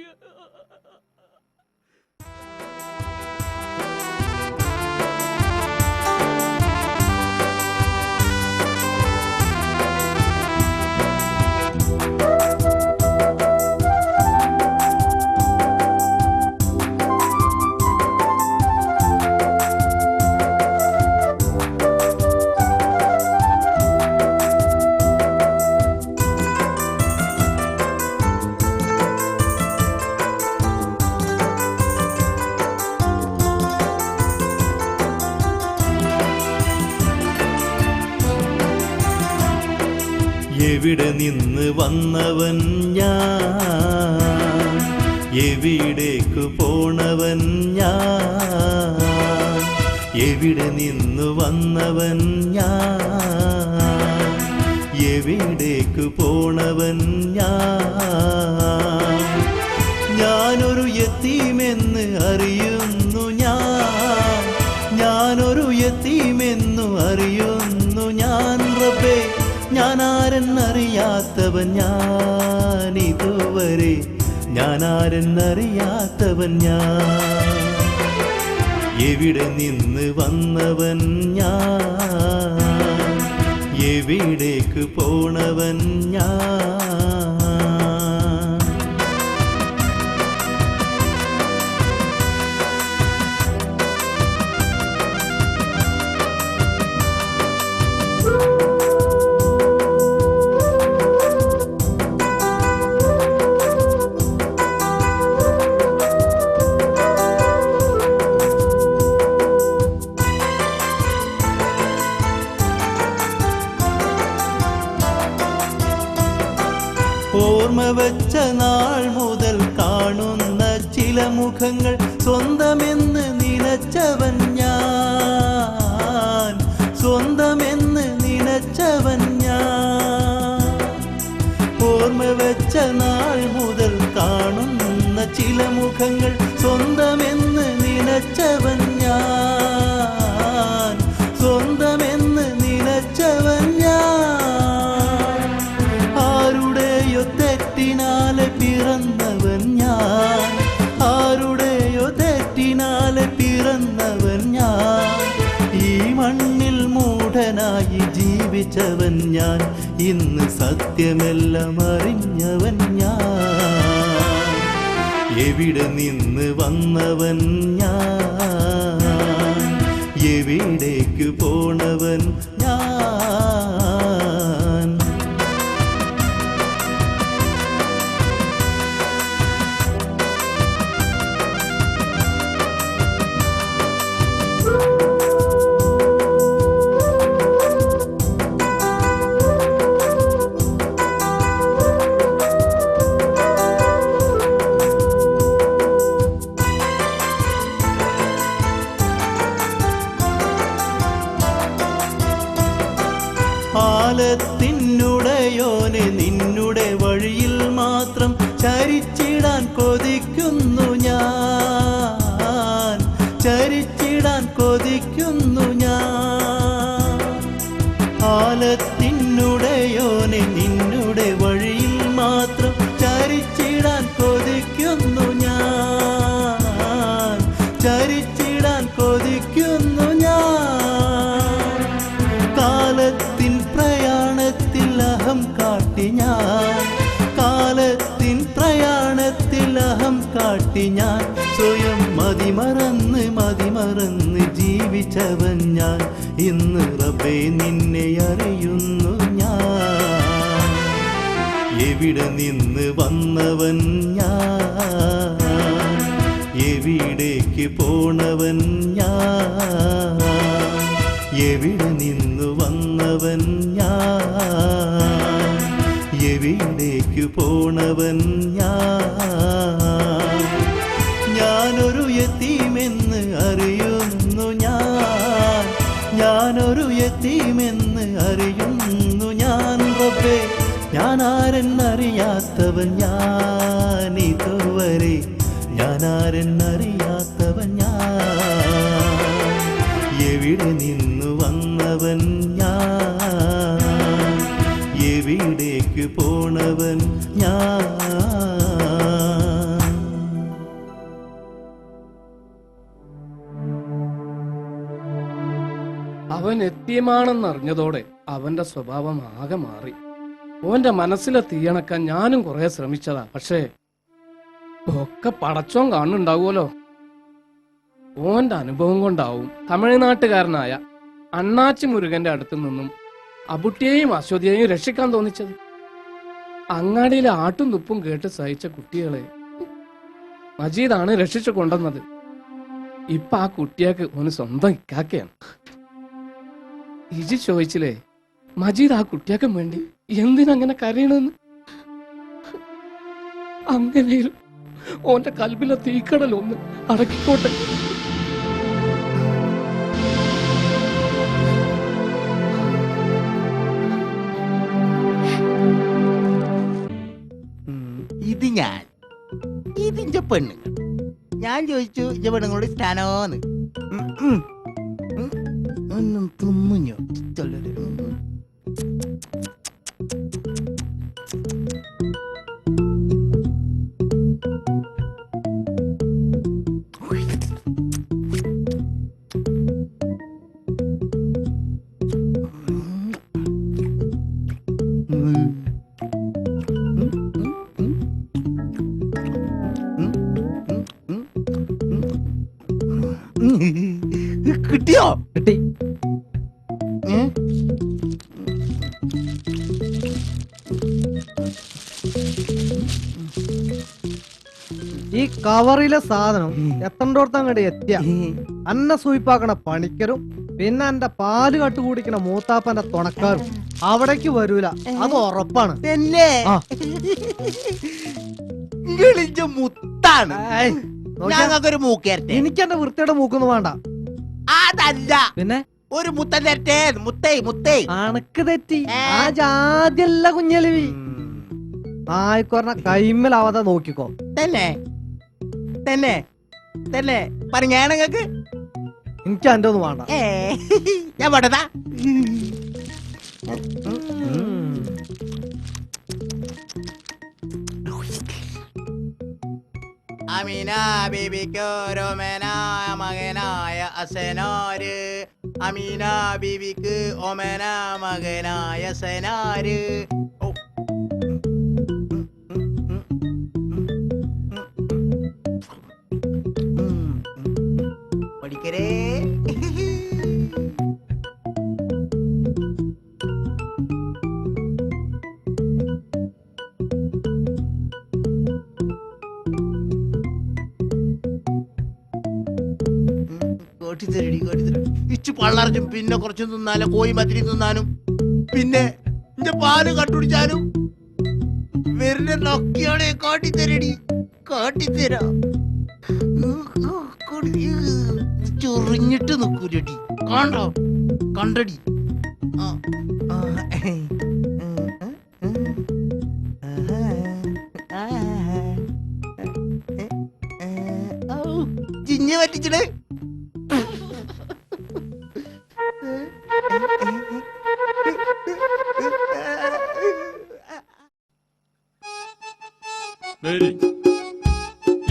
S14: എവിടെ നിന്ന് വന്നവൻ ഞാൻ, എവിടേക്കു പോണവൻ ഞാൻ, എവിടെ നിന്ന് വന്നവൻ ഞാൻ, എവിടേക്കു പോണവൻ ഞാൻ. ഞാനൊരു യത്തീമെന്ന് അറിയുന്നു ഞാൻ, ഞാനൊരു യത്തീമെന്നു അറിയുന്നു ഞാൻ. റബ്ബേ, ഞാൻ ആരെന്നറിയാത്തവൻ ഞാൻ, ഇതുവരെ ഞാൻ ആരെന്നറിയാത്തവൻ ഞാൻ. എവിടെ നിന്ന് വന്നവൻ ഞാൻ, എവിടേക്ക് പോണവൻ ഞാൻ. ഓർമ്മ വെച്ച നാൾ മുതൽ കാണുന്ന ചില മുഖങ്ങൾ സ്വന്തമെന്ന് നിലച്ചവൻ ഞാൻ, സ്വന്തമെന്ന് നിലച്ചവൻ ഞാൻ. ഓർമ്മ വെച്ച നാൾ മുതൽ കാണുന്ന ചില മുഖങ്ങൾ സ്വന്തമെന്ന് നിലച്ചവൻ ഞാൻ, സ്വന്തമെന്ന് നിലച്ചവൻ ഞാൻ. ആരുടെയോ തെറ്റിനാലെ പിറന്നവൻ ഞാൻ, ആരുടെയോ തെറ്റിനാലെ പിറന്നവൻ ഞാൻ. ഈ മണ്ണിൽ മൂഢനായി ജീവിച്ചവൻ ഞാൻ, ഇന്ന് സത്യമെല്ലാം അറിഞ്ഞവൻ ഞാൻ. എവിടെ നിന്ന് വന്നവൻ ഞാൻ, എവിടേക്ക് പോണവൻ ഞാൻ. ആലത്തിനുടയോനെ നിന്നുടെ വഴിയിൽ മാത്രം ചരിച്ചിടാൻ കൊതിക്കുന്നു ഞാൻ, ചരിച്ചിടാൻ കൊതിക്കുന്നു ഞാൻ. ആലത്തിനുടയോനെ നിന്നുടെ വഴിയിൽ മാത്രം ചരിച്ചിടാൻ കൊതിക്കുന്നു ഞാൻ, ചരിച്ചിടാൻ കൊതിക്കുന്നു ഞാൻ. കാലത്തിൻ പ്രയാണത്തിൽ അഹം കാട്ടി ഞാൻ, കാലത്തിൻ പ്രയാണത്തിൽ അഹം കാട്ടി ഞാൻ. സ്വയം മതിമറന്ന് ജീവിച്ചവൻ ഞാൻ, ഇന്ന് റബ്ബേ നിന്നെ അറിയുന്നു ഞാൻ. എവിടെ നിന്ന് വന്നവൻ ഞാൻ, എവിടേക്ക് പോണവൻ ഞാൻ, എവിടെ നിന്ന് വന്നവൻ ഞാൻ, എവിടേക്ക് പോണവൻ ഞാൻ. ഞാനൊരു യത്തീമെന്ന് അറിയുന്നു ഞാൻ, ഞാനൊരു യത്തീമെന്ന് അറിയുന്നു ഞാൻ. റബ്ബേ, ഞാൻ ആരെന്നറിയാത്തവൻ ഞാൻ, ഇതുവരെ ഞാൻ ആരെന്നറിയാത്തവൻ ഞാൻ, എവിടെ നിന്നു വന്നവൻ ഞാൻ, എവിടേക്ക് പോണവൻ ഞാൻ.
S12: അവൻ എത്തിയമാണെന്നറിഞ്ഞതോടെ അവന്റെ സ്വഭാവം ആകെ മാറി. ഓന്റെ മനസ്സിലെ തീയണക്കാൻ ഞാനും കുറെ ശ്രമിച്ചതാ. പക്ഷേ ഒക്കെ പടച്ചോൻ കാണുന്നുണ്ടാവുമല്ലോ. ഓന്റെ അനുഭവം കൊണ്ടാവും തമിഴ്നാട്ടുകാരനായ അണ്ണാച്ചി മുരുകന്റെ അടുത്ത് നിന്നും അബുട്ടിയെയും അശ്വതിയെയും രക്ഷിക്കാൻ തോന്നിച്ചത്. അങ്ങാടിയിലെ ആട്ടും തുപ്പും കേട്ട് സഹിച്ച കുട്ടികളെ മജീദാണ് രക്ഷിച്ചു കൊണ്ടുവന്നത്. ഇപ്പൊ ആ കുട്ടിയാക്ക് ഓന് സ്വന്തം ഇക്കാക്കയാണ്. ഇജി ചോദിച്ചില്ലേ മജീദ് ആ കുട്ടിയാക്കാൻ വേണ്ടി എന്തിനങ്ങനെ കരയണെന്ന്? അങ്ങനെയും ഓന്റെ കൽബിലെ തീക്കടൽ ഒന്ന് അടക്കിക്കോട്ടെ.
S4: ഇത് ഞാൻ ഇതിന്റെ പെണ്ണുങ്ങൾ. ഞാൻ ചോദിച്ചു ഇന്റെ പെണ്ണുങ്ങളോട് ഇഷ്ടാനോന്ന്. ഒന്നും തുമ്മുഞ്ഞോ കിട്ടിയോ?
S6: കിട്ടി. ഈ കവറിലെ സാധനം എത്തണ്ടോർത്ത് അങ്ങോട്ട് എത്തിയ അന്ന സൂയിപ്പാക്കണ പണിക്കരും പിന്നെ എന്റെ പാല് കട്ടുകൂടിക്കണ മൂത്താപ്പന്റെ തുണക്കാരും അവിടേക്ക് വരൂല, അത് ഉറപ്പാണ്.
S4: തന്നെ മുത്താണ്. ഞങ്ങൾക്കൊരു മൂക്കേരട്ടെ.
S6: എനിക്ക് എന്റെ വൃത്തിയുടെ മൂക്കൊന്നും വേണ്ട.
S4: അതല്ല
S6: പിന്നെ
S4: ഒരു മുത്തൻ തരട്ടെ. മുത്തേ മുത്തേ
S6: അണക്ക് തെറ്റി. ആ ജാതിയല്ല കുഞ്ഞലവി. നായിക്കൊറ കൈമ്മലാവാതെ നോക്കിക്കോ.
S4: തന്നെ തന്നെ തന്നെ പറഞ്ഞ നിങ്ങക്ക്
S6: എനിക്ക് എന്റെ ഒന്നും വേണ്ട.
S4: ഞാൻ വേണ്ടതാ. അമീന ബീബിക്ക് ഓരോമനായ മകനായ അസനാര്. അമീന ബീബിക്ക് ഓമന മകനായ സനാര്. പഠിക്കരേ കോട്ടിത്തരടി കോട്ടിത്തരടി. ഇച്ചു പള്ളറിച്ചും പിന്നെ കുറച്ചും തിന്നാലും കോഴി മത്തിരി തിന്നാനും പിന്നെ എന്റെ പാല് കട്ടുടിച്ചാലും വെറുതെ നൊക്കിയോടെ കാട്ടിത്തരടി കാട്ടിത്തരാ. ചൊറിഞ്ഞിട്ട് നിക്കൂലടി. കണ്ടോ കണ്ടടി. ജിഞ്ഞ പറ്റിച്ചത്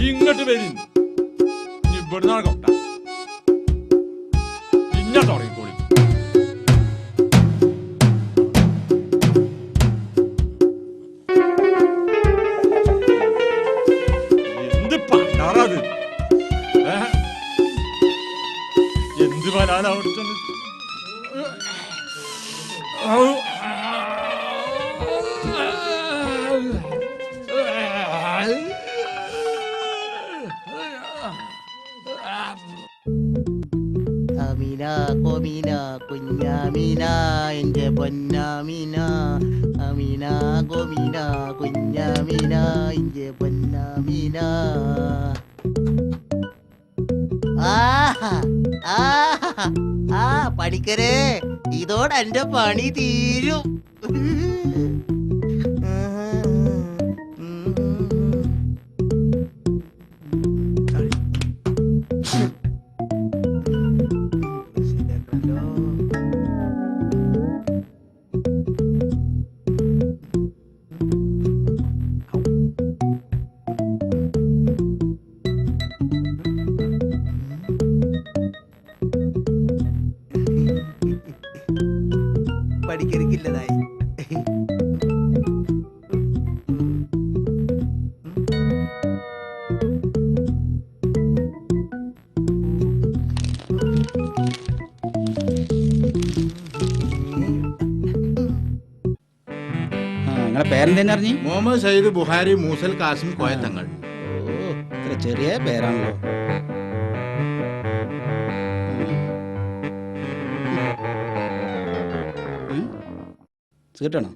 S9: ഇങ്ങോട്ട് വരി. ഇവിടുന്നാണ് കൊട്ട ഇന്ന തുടങ്ങിക്കോളി. എന്ത് പണ്ടാറത്? എന്ത് വരാനാ അവിടുത്തെ?
S4: അമീന കോമീന കുഞ്ഞാമീന എന്റെ പൊന്നാമീന. അമീന കോമീന കുഞ്ഞാമീന എന്റെ പൊന്നാമീന. ആ പണിക്കരേ ഇതോടെ എന്റെ പണി തീരും.
S15: പേരെന്തന്നെ അറിഞ്ഞി?
S4: മുഹമ്മദ് സയ്യിദ് ബുഹാരി മൂസൽ കാസിം കോയത്തങ്ങൾ.
S15: ഓ, ഇത്ര ചെറിയ പേരാണല്ലോ. കേട്ടണോ?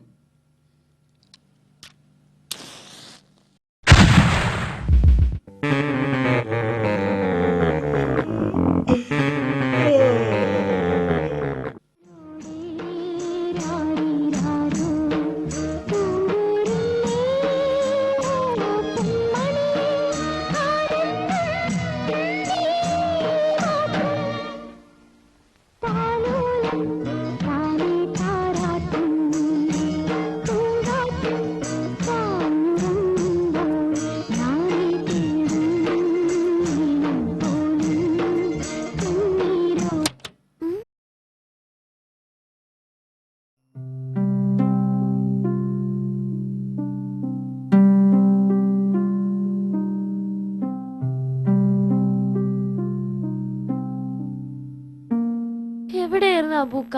S10: എവിടെയായിരുന്നു അബൂക്ക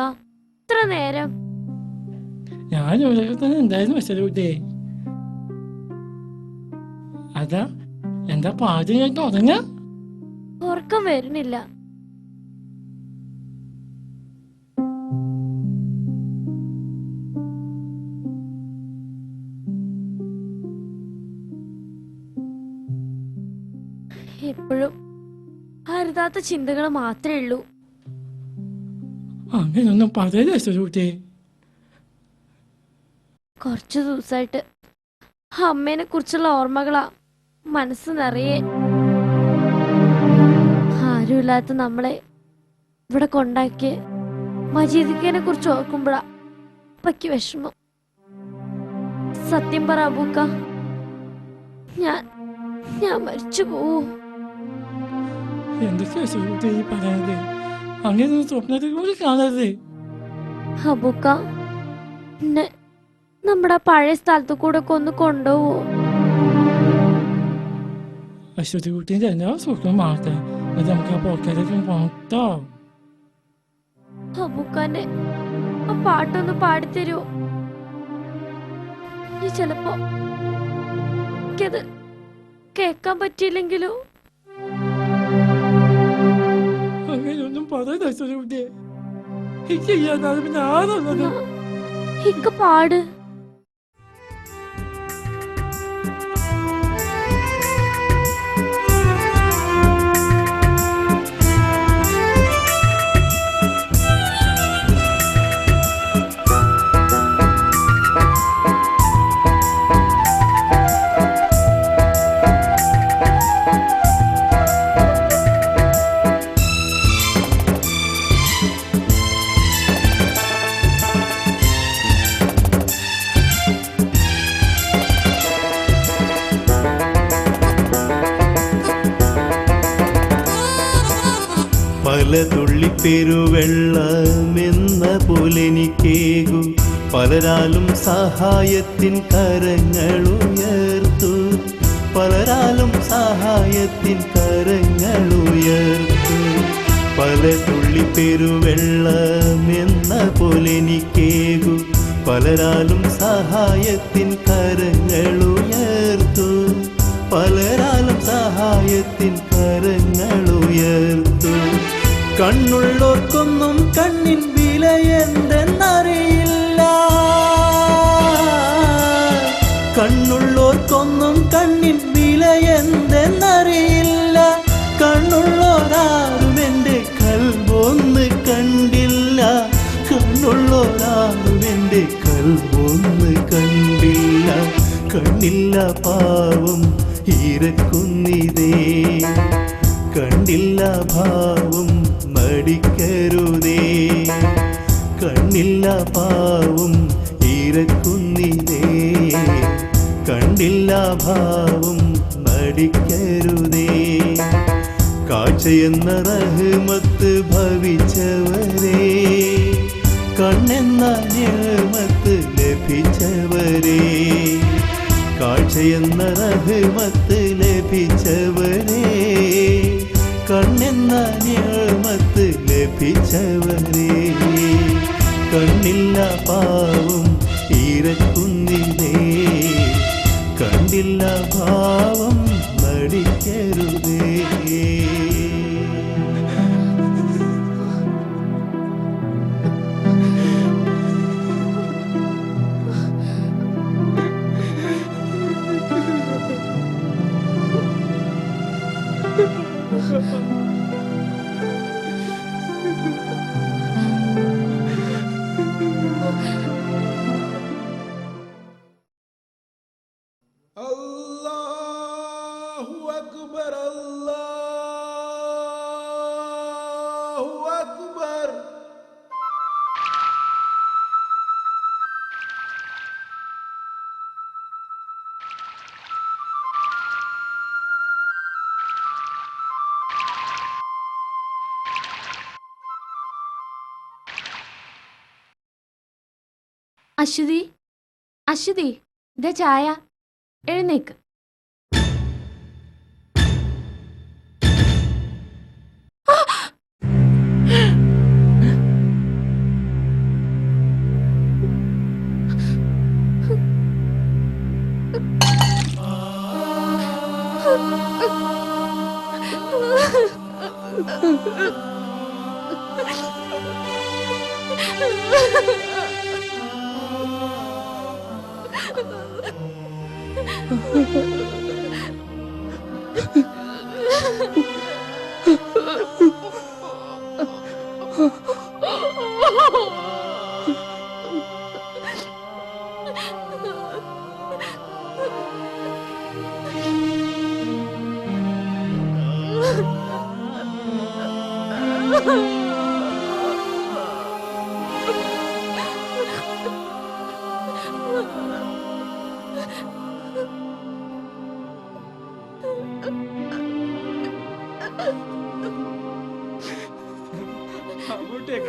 S10: ഇത്ര നേരം?
S1: ഞാൻ ജോലിയൊക്കെ തന്നെ എന്തായിരുന്നു മെസ്സേജ് കുട്ടിയെ. അതാ എന്താ പാചകം ഞാൻ തുടങ്ങ?
S10: ഉറക്കം വരുന്നില്ല. എപ്പോഴും അരുതാത്ത ചിന്തകൾ മാത്രമേ ഉള്ളൂ.
S1: അങ്ങനെയൊന്നും പറയല്ലേ കുട്ടിയെ.
S10: കുറച്ചു ദിവസമായിട്ട് അമ്മേനെ കുറിച്ചുള്ള ഓർമ്മകളാ മനസ്സ് നിറയെ. ആരുമില്ലാത്ത നമ്മളെ ഇവിടെ കൊണ്ടാക്കിയ മജീദിക്കനെ കുറിച്ച് ഓർക്കുമ്പോഴാ അപ്പയ്ക്ക് വിഷമം. സത്യം പറ അബൂക്ക, ഞാൻ മരിച്ചു പോവൂ.
S1: എന്തൊക്കെയാ കുട്ടിയെ ഈ പറയുന്നത്? അങ്ങനെയൊന്നും സ്വപ്നത്തിൽ കൂടി കാണരുത്.
S10: അബൂക്ക, നമ്മുടെ പഴയ സ്ഥലത്ത് കൂടെ ഒക്കെ ഒന്ന് കൊണ്ടുപോവോ?
S1: അശ്വതി കുട്ടീൻ്റെ എല്ലാ സുഖം മാറട്ടെ. അത് നമുക്ക് ആ പോക്കാരേക്കും പോട്ടോ.
S10: അബൂക്കാന്റെ ആ പാട്ടൊന്ന് പാടിത്തരുമോ? ഈ ചിലപ്പോ എനിക്കത് കേക്കാൻ പറ്റിയില്ലെങ്കിലോ?
S1: അങ്ങനെയൊന്നും പറയണ്ട അശ്വതി കുട്ടിയെ. എനിക്ക് ചെയ്യാതെ പിന്നെ ആരുള്ളത്?
S10: ഇക്ക പാട്.
S14: പല തുള്ളിപ്പെരുവെള്ളമെന്ന പോലെനിക്കേകു പലരാലും സഹായത്തിൻ കരങ്ങളുയർത്തു. പലരാലും സഹായത്തിൻ കരങ്ങളുയർത്തു. പല തുള്ളിപ്പെരുവെള്ളമെന്ന പോലെനിക്കേകു പലരാലും സഹായത്തിൻ കരങ്ങളുയർത്തു. പലരാലും സഹായത്തിൻ കരങ്ങളുയർത്തു. കണ്ണുള്ളോർക്കൊന്നും കണ്ണിൻ വില എന്തെന്നറിയില്ല. കണ്ണുള്ളോർക്കൊന്നും കണ്ണിൻ വില എന്തെന്നറിയില്ല. കണ്ണുള്ളോരാരും എൻ്റെ കൽബൊന്ന് കണ്ടില്ല. കണ്ണുള്ളോരാരും എൻ്റെ കൽബൊന്ന് കണ്ടില്ല. കണ്ണില്ല പാവം ഇരക്കുന്നിതേ. കണ്ടില്ല ഭാവം മടിക്കരുതേ. കണ്ണില്ല പാവം ഇരക്കുന്നിതേ. കണ്ടില്ല ഭാവം മടിക്കരുതേ. കാഴ്ചയെന്ന റഹ്മത്ത് ഭവിച്ചവരേ. കണ്ണെന്ന നിഅമത്ത് ലഭിച്ചവരേ. കാഴ്ചയെന്ന റഹ്മത്ത് ലഭിച്ചവരേ. കണ്ണെന്ന നിഅമത്ത് ലഭിച്ചവരേ. കണ്ണില്ല പാവം ഇരക്കുന്നിതേ. അറിയില്ല ഭാവം നടിക്കരുതേ.
S11: അശ്വതി, അശ്വതി, ഇതാ ചായ. എഴുന്നേക്ക്.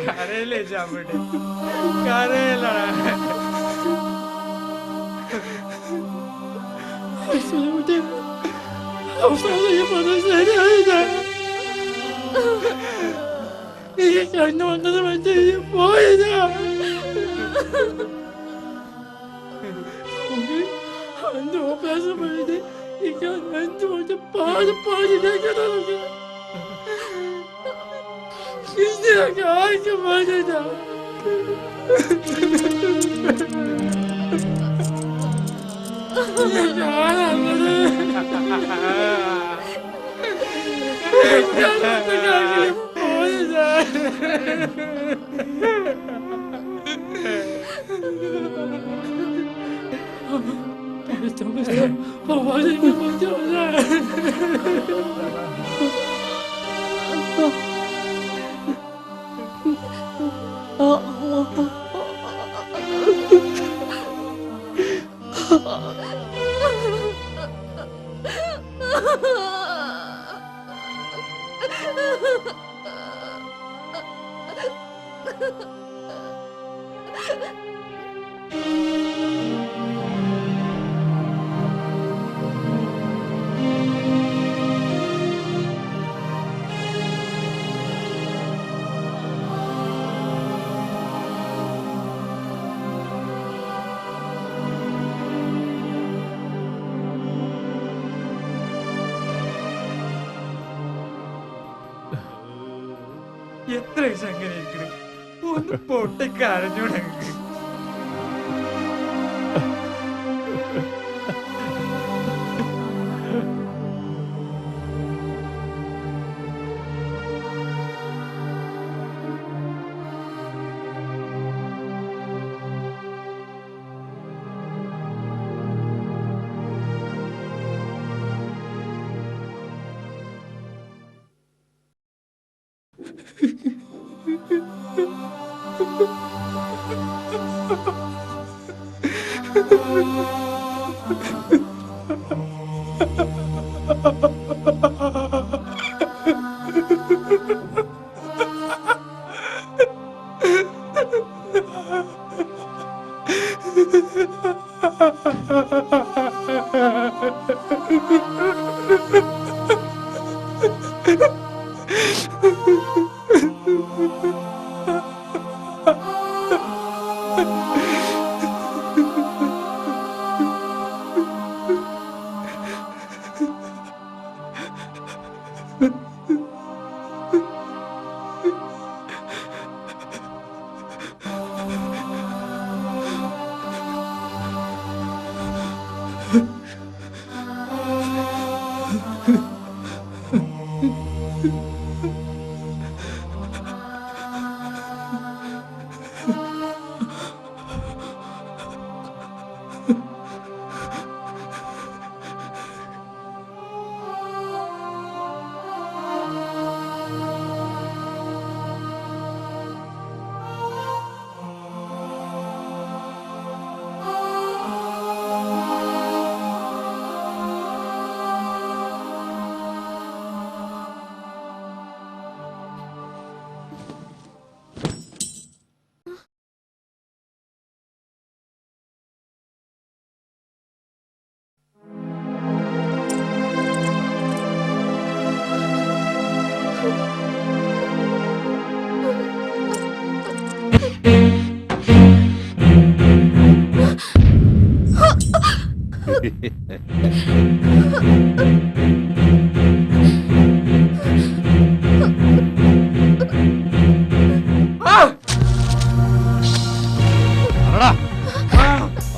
S2: കരയില്ലേ ചാമ്പട്ടെ, കരയില്ല.
S1: ഈ കണ്ണു വന്നത് മറ്റേ പോയതാ. അന്ന് ഓപ്പറേഷൻ ചെയ്ത് ഈ കണ്ണു കൊണ്ട് പാടി പാടി കേൾക്കണമൊക്കെ ഇതിനൊക്കെ ആർക്കും വേണ്ടതാ.
S2: എത്ര ദിവസം അങ്ങനെ ഇരിക്കണേ, ഒന്ന് പൊട്ടിക്കരഞ്ഞൂടെങ്കിൽ.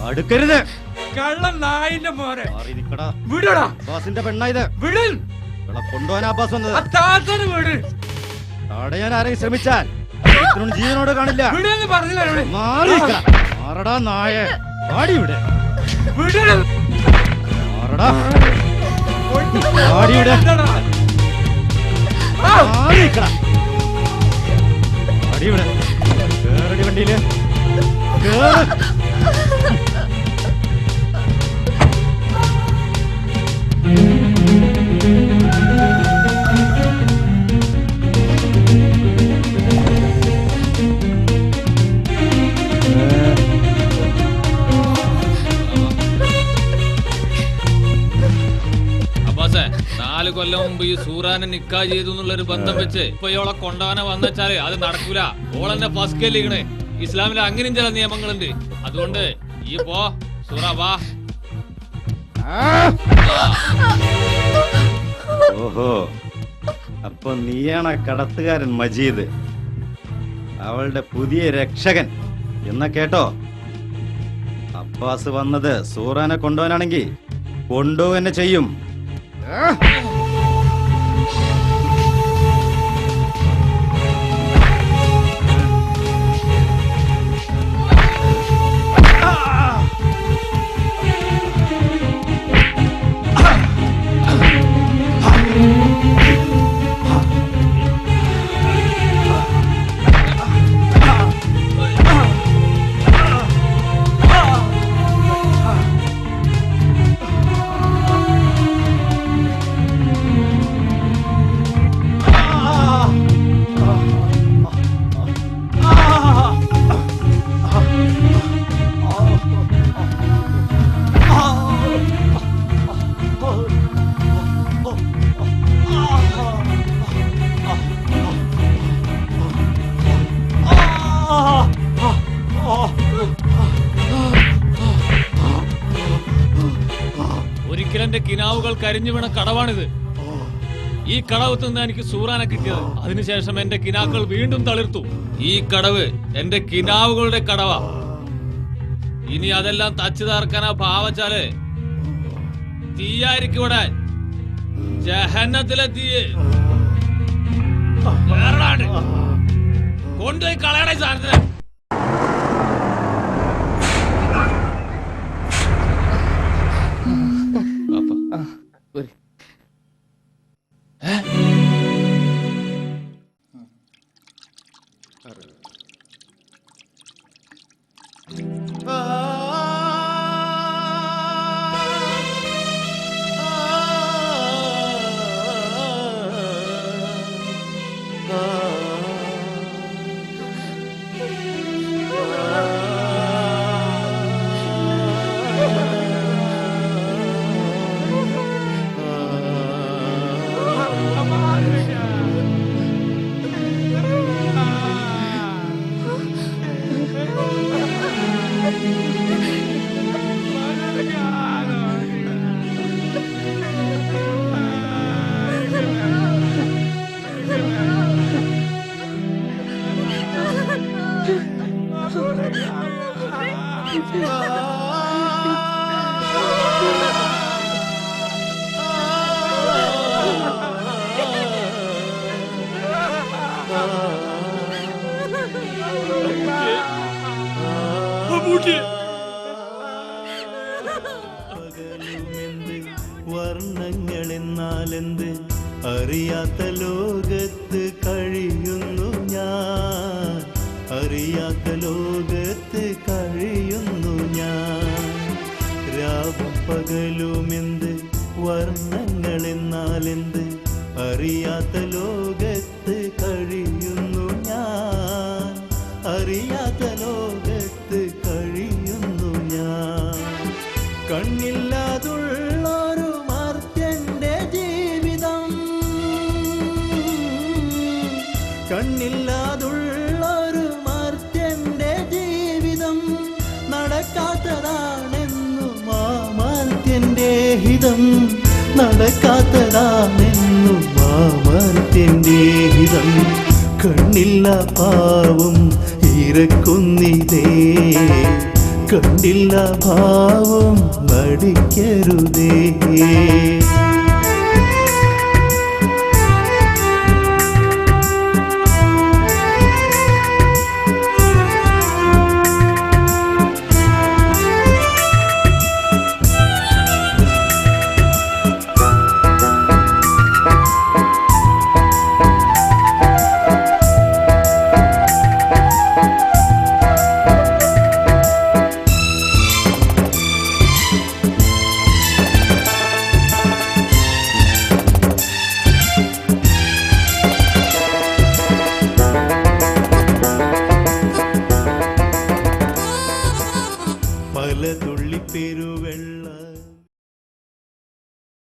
S16: അടുക്കരുത്.
S2: കള്ളൻ നായിന്റെ മോനെ
S16: മാറി നിക്കടാ.
S2: വിടടാ.
S16: അബ്ബാസിന്റെ പെണ്ണായത്.
S2: വിടൻ.
S16: ഇവളെ കൊണ്ടുപോകാൻ അബ്ബാസ് വന്നത്.
S2: താത്തന് വിട്.
S16: തടയാൻ ആരെയും ശ്രമിച്ചാൽ ജീവനോട് കാണില്ല.
S2: വിടെന്ന് പറഞ്ഞില്ല.
S16: മാറി നിക്കടാ. മാറടാ നായ. പാടി ഇവിടെ.
S2: വിടടാ.
S16: മാറടാ. പാടി ഇവിടെ. മാറി നിക്കടാ. പാടി ഇവിടെ. കേറടി വണ്ടിയില്. കേറ്.
S3: അബ്ബാസേ, 4 കൊല്ലം മുമ്പ് ഈ സൂറാനെ നിക്കാ ചെയ്തു എന്നുള്ളൊരു ബന്ധം വെച്ച് ഇപ്പൊ ഇവളെ കൊണ്ടുപോകാനെ വന്നെച്ചാല് അത് നടക്കൂല. ഓളെന്നെ ഫസ്കല്ലിക്കണേ. ഇസ്ലാമിൽ അങ്ങനെയും ചില നിയമങ്ങളുണ്ട്. അതുകൊണ്ട് ഈ പോ സൂറ വാ.
S16: ഓഹോ, അപ്പൊ നീയാണ് കടത്തുകാരൻ മജീദ്, അവളുടെ പുതിയ രക്ഷകൻ എന്നാ കേട്ടോ. അബ്ബാസ് വന്നത് സൂറാനെ കൊണ്ടുപോകാനാണെങ്കിൽ കൊണ്ടുപോവന്നെ ചെയ്യും.
S3: ഒരിക്കലെന്റെ കിനാവുകൾ കരിഞ്ഞു വീണ കടവാണിത്. ഈ കടവ് നിന്ന് എനിക്ക് സൂറാനെ കിട്ടിയത്. അതിനുശേഷം എന്റെ കിനാക്കൾ വീണ്ടും തളിർത്തു. ഈ കടവ് എന്റെ കിനാവുകളുടെ കടവാ. ഇനി അതെല്ലാം തച്ചു താർക്കാനാ ഭാവച്ചാല് തീയായിരിക്കും ഇവിടെ. ജഹന്നത്തിലെ തീയ് കൊണ്ടുപോയി കളയണേ സാധനത്തിന്.
S14: വർണ്ണങ്ങളെന്നാലെന്ത് അറിയാത്ത ലോകത്ത് കഴിയുന്നു ഞാൻ, അറിയാത്ത ലോകത്ത് കഴിയുന്നു ഞാൻ. രാവും പകലുമെന്ത് വർണ്ണങ്ങളെന്നാലെന്ത് അറിയാത്ത ലോകത്ത് കഴിയുന്നു ഞാൻ, അറിയാത്ത ലോകത്ത് കഴിയുന്നു ഞാൻ. കണ്ണില്ലാതുള്ളൊരു മർത്യന്റെ ജീവിതം, കണ്ണില്ലാതുള്ളൊരു മർത്യന്റെ ജീവിതം നടക്കാത്തതാണെന്നും ആ മർത്യന്റെ ഹിതം, നടക്കാത്തതാണെന്നും ആ മർത്യന്റെ ഹിതം. കണ്ണില്ല പാവം ഇരക്കുന്നിതേ, കണ്ടില്ല ഭാവം നടിക്കരുതേ. പല തുള്ളി പെരുവെള്ള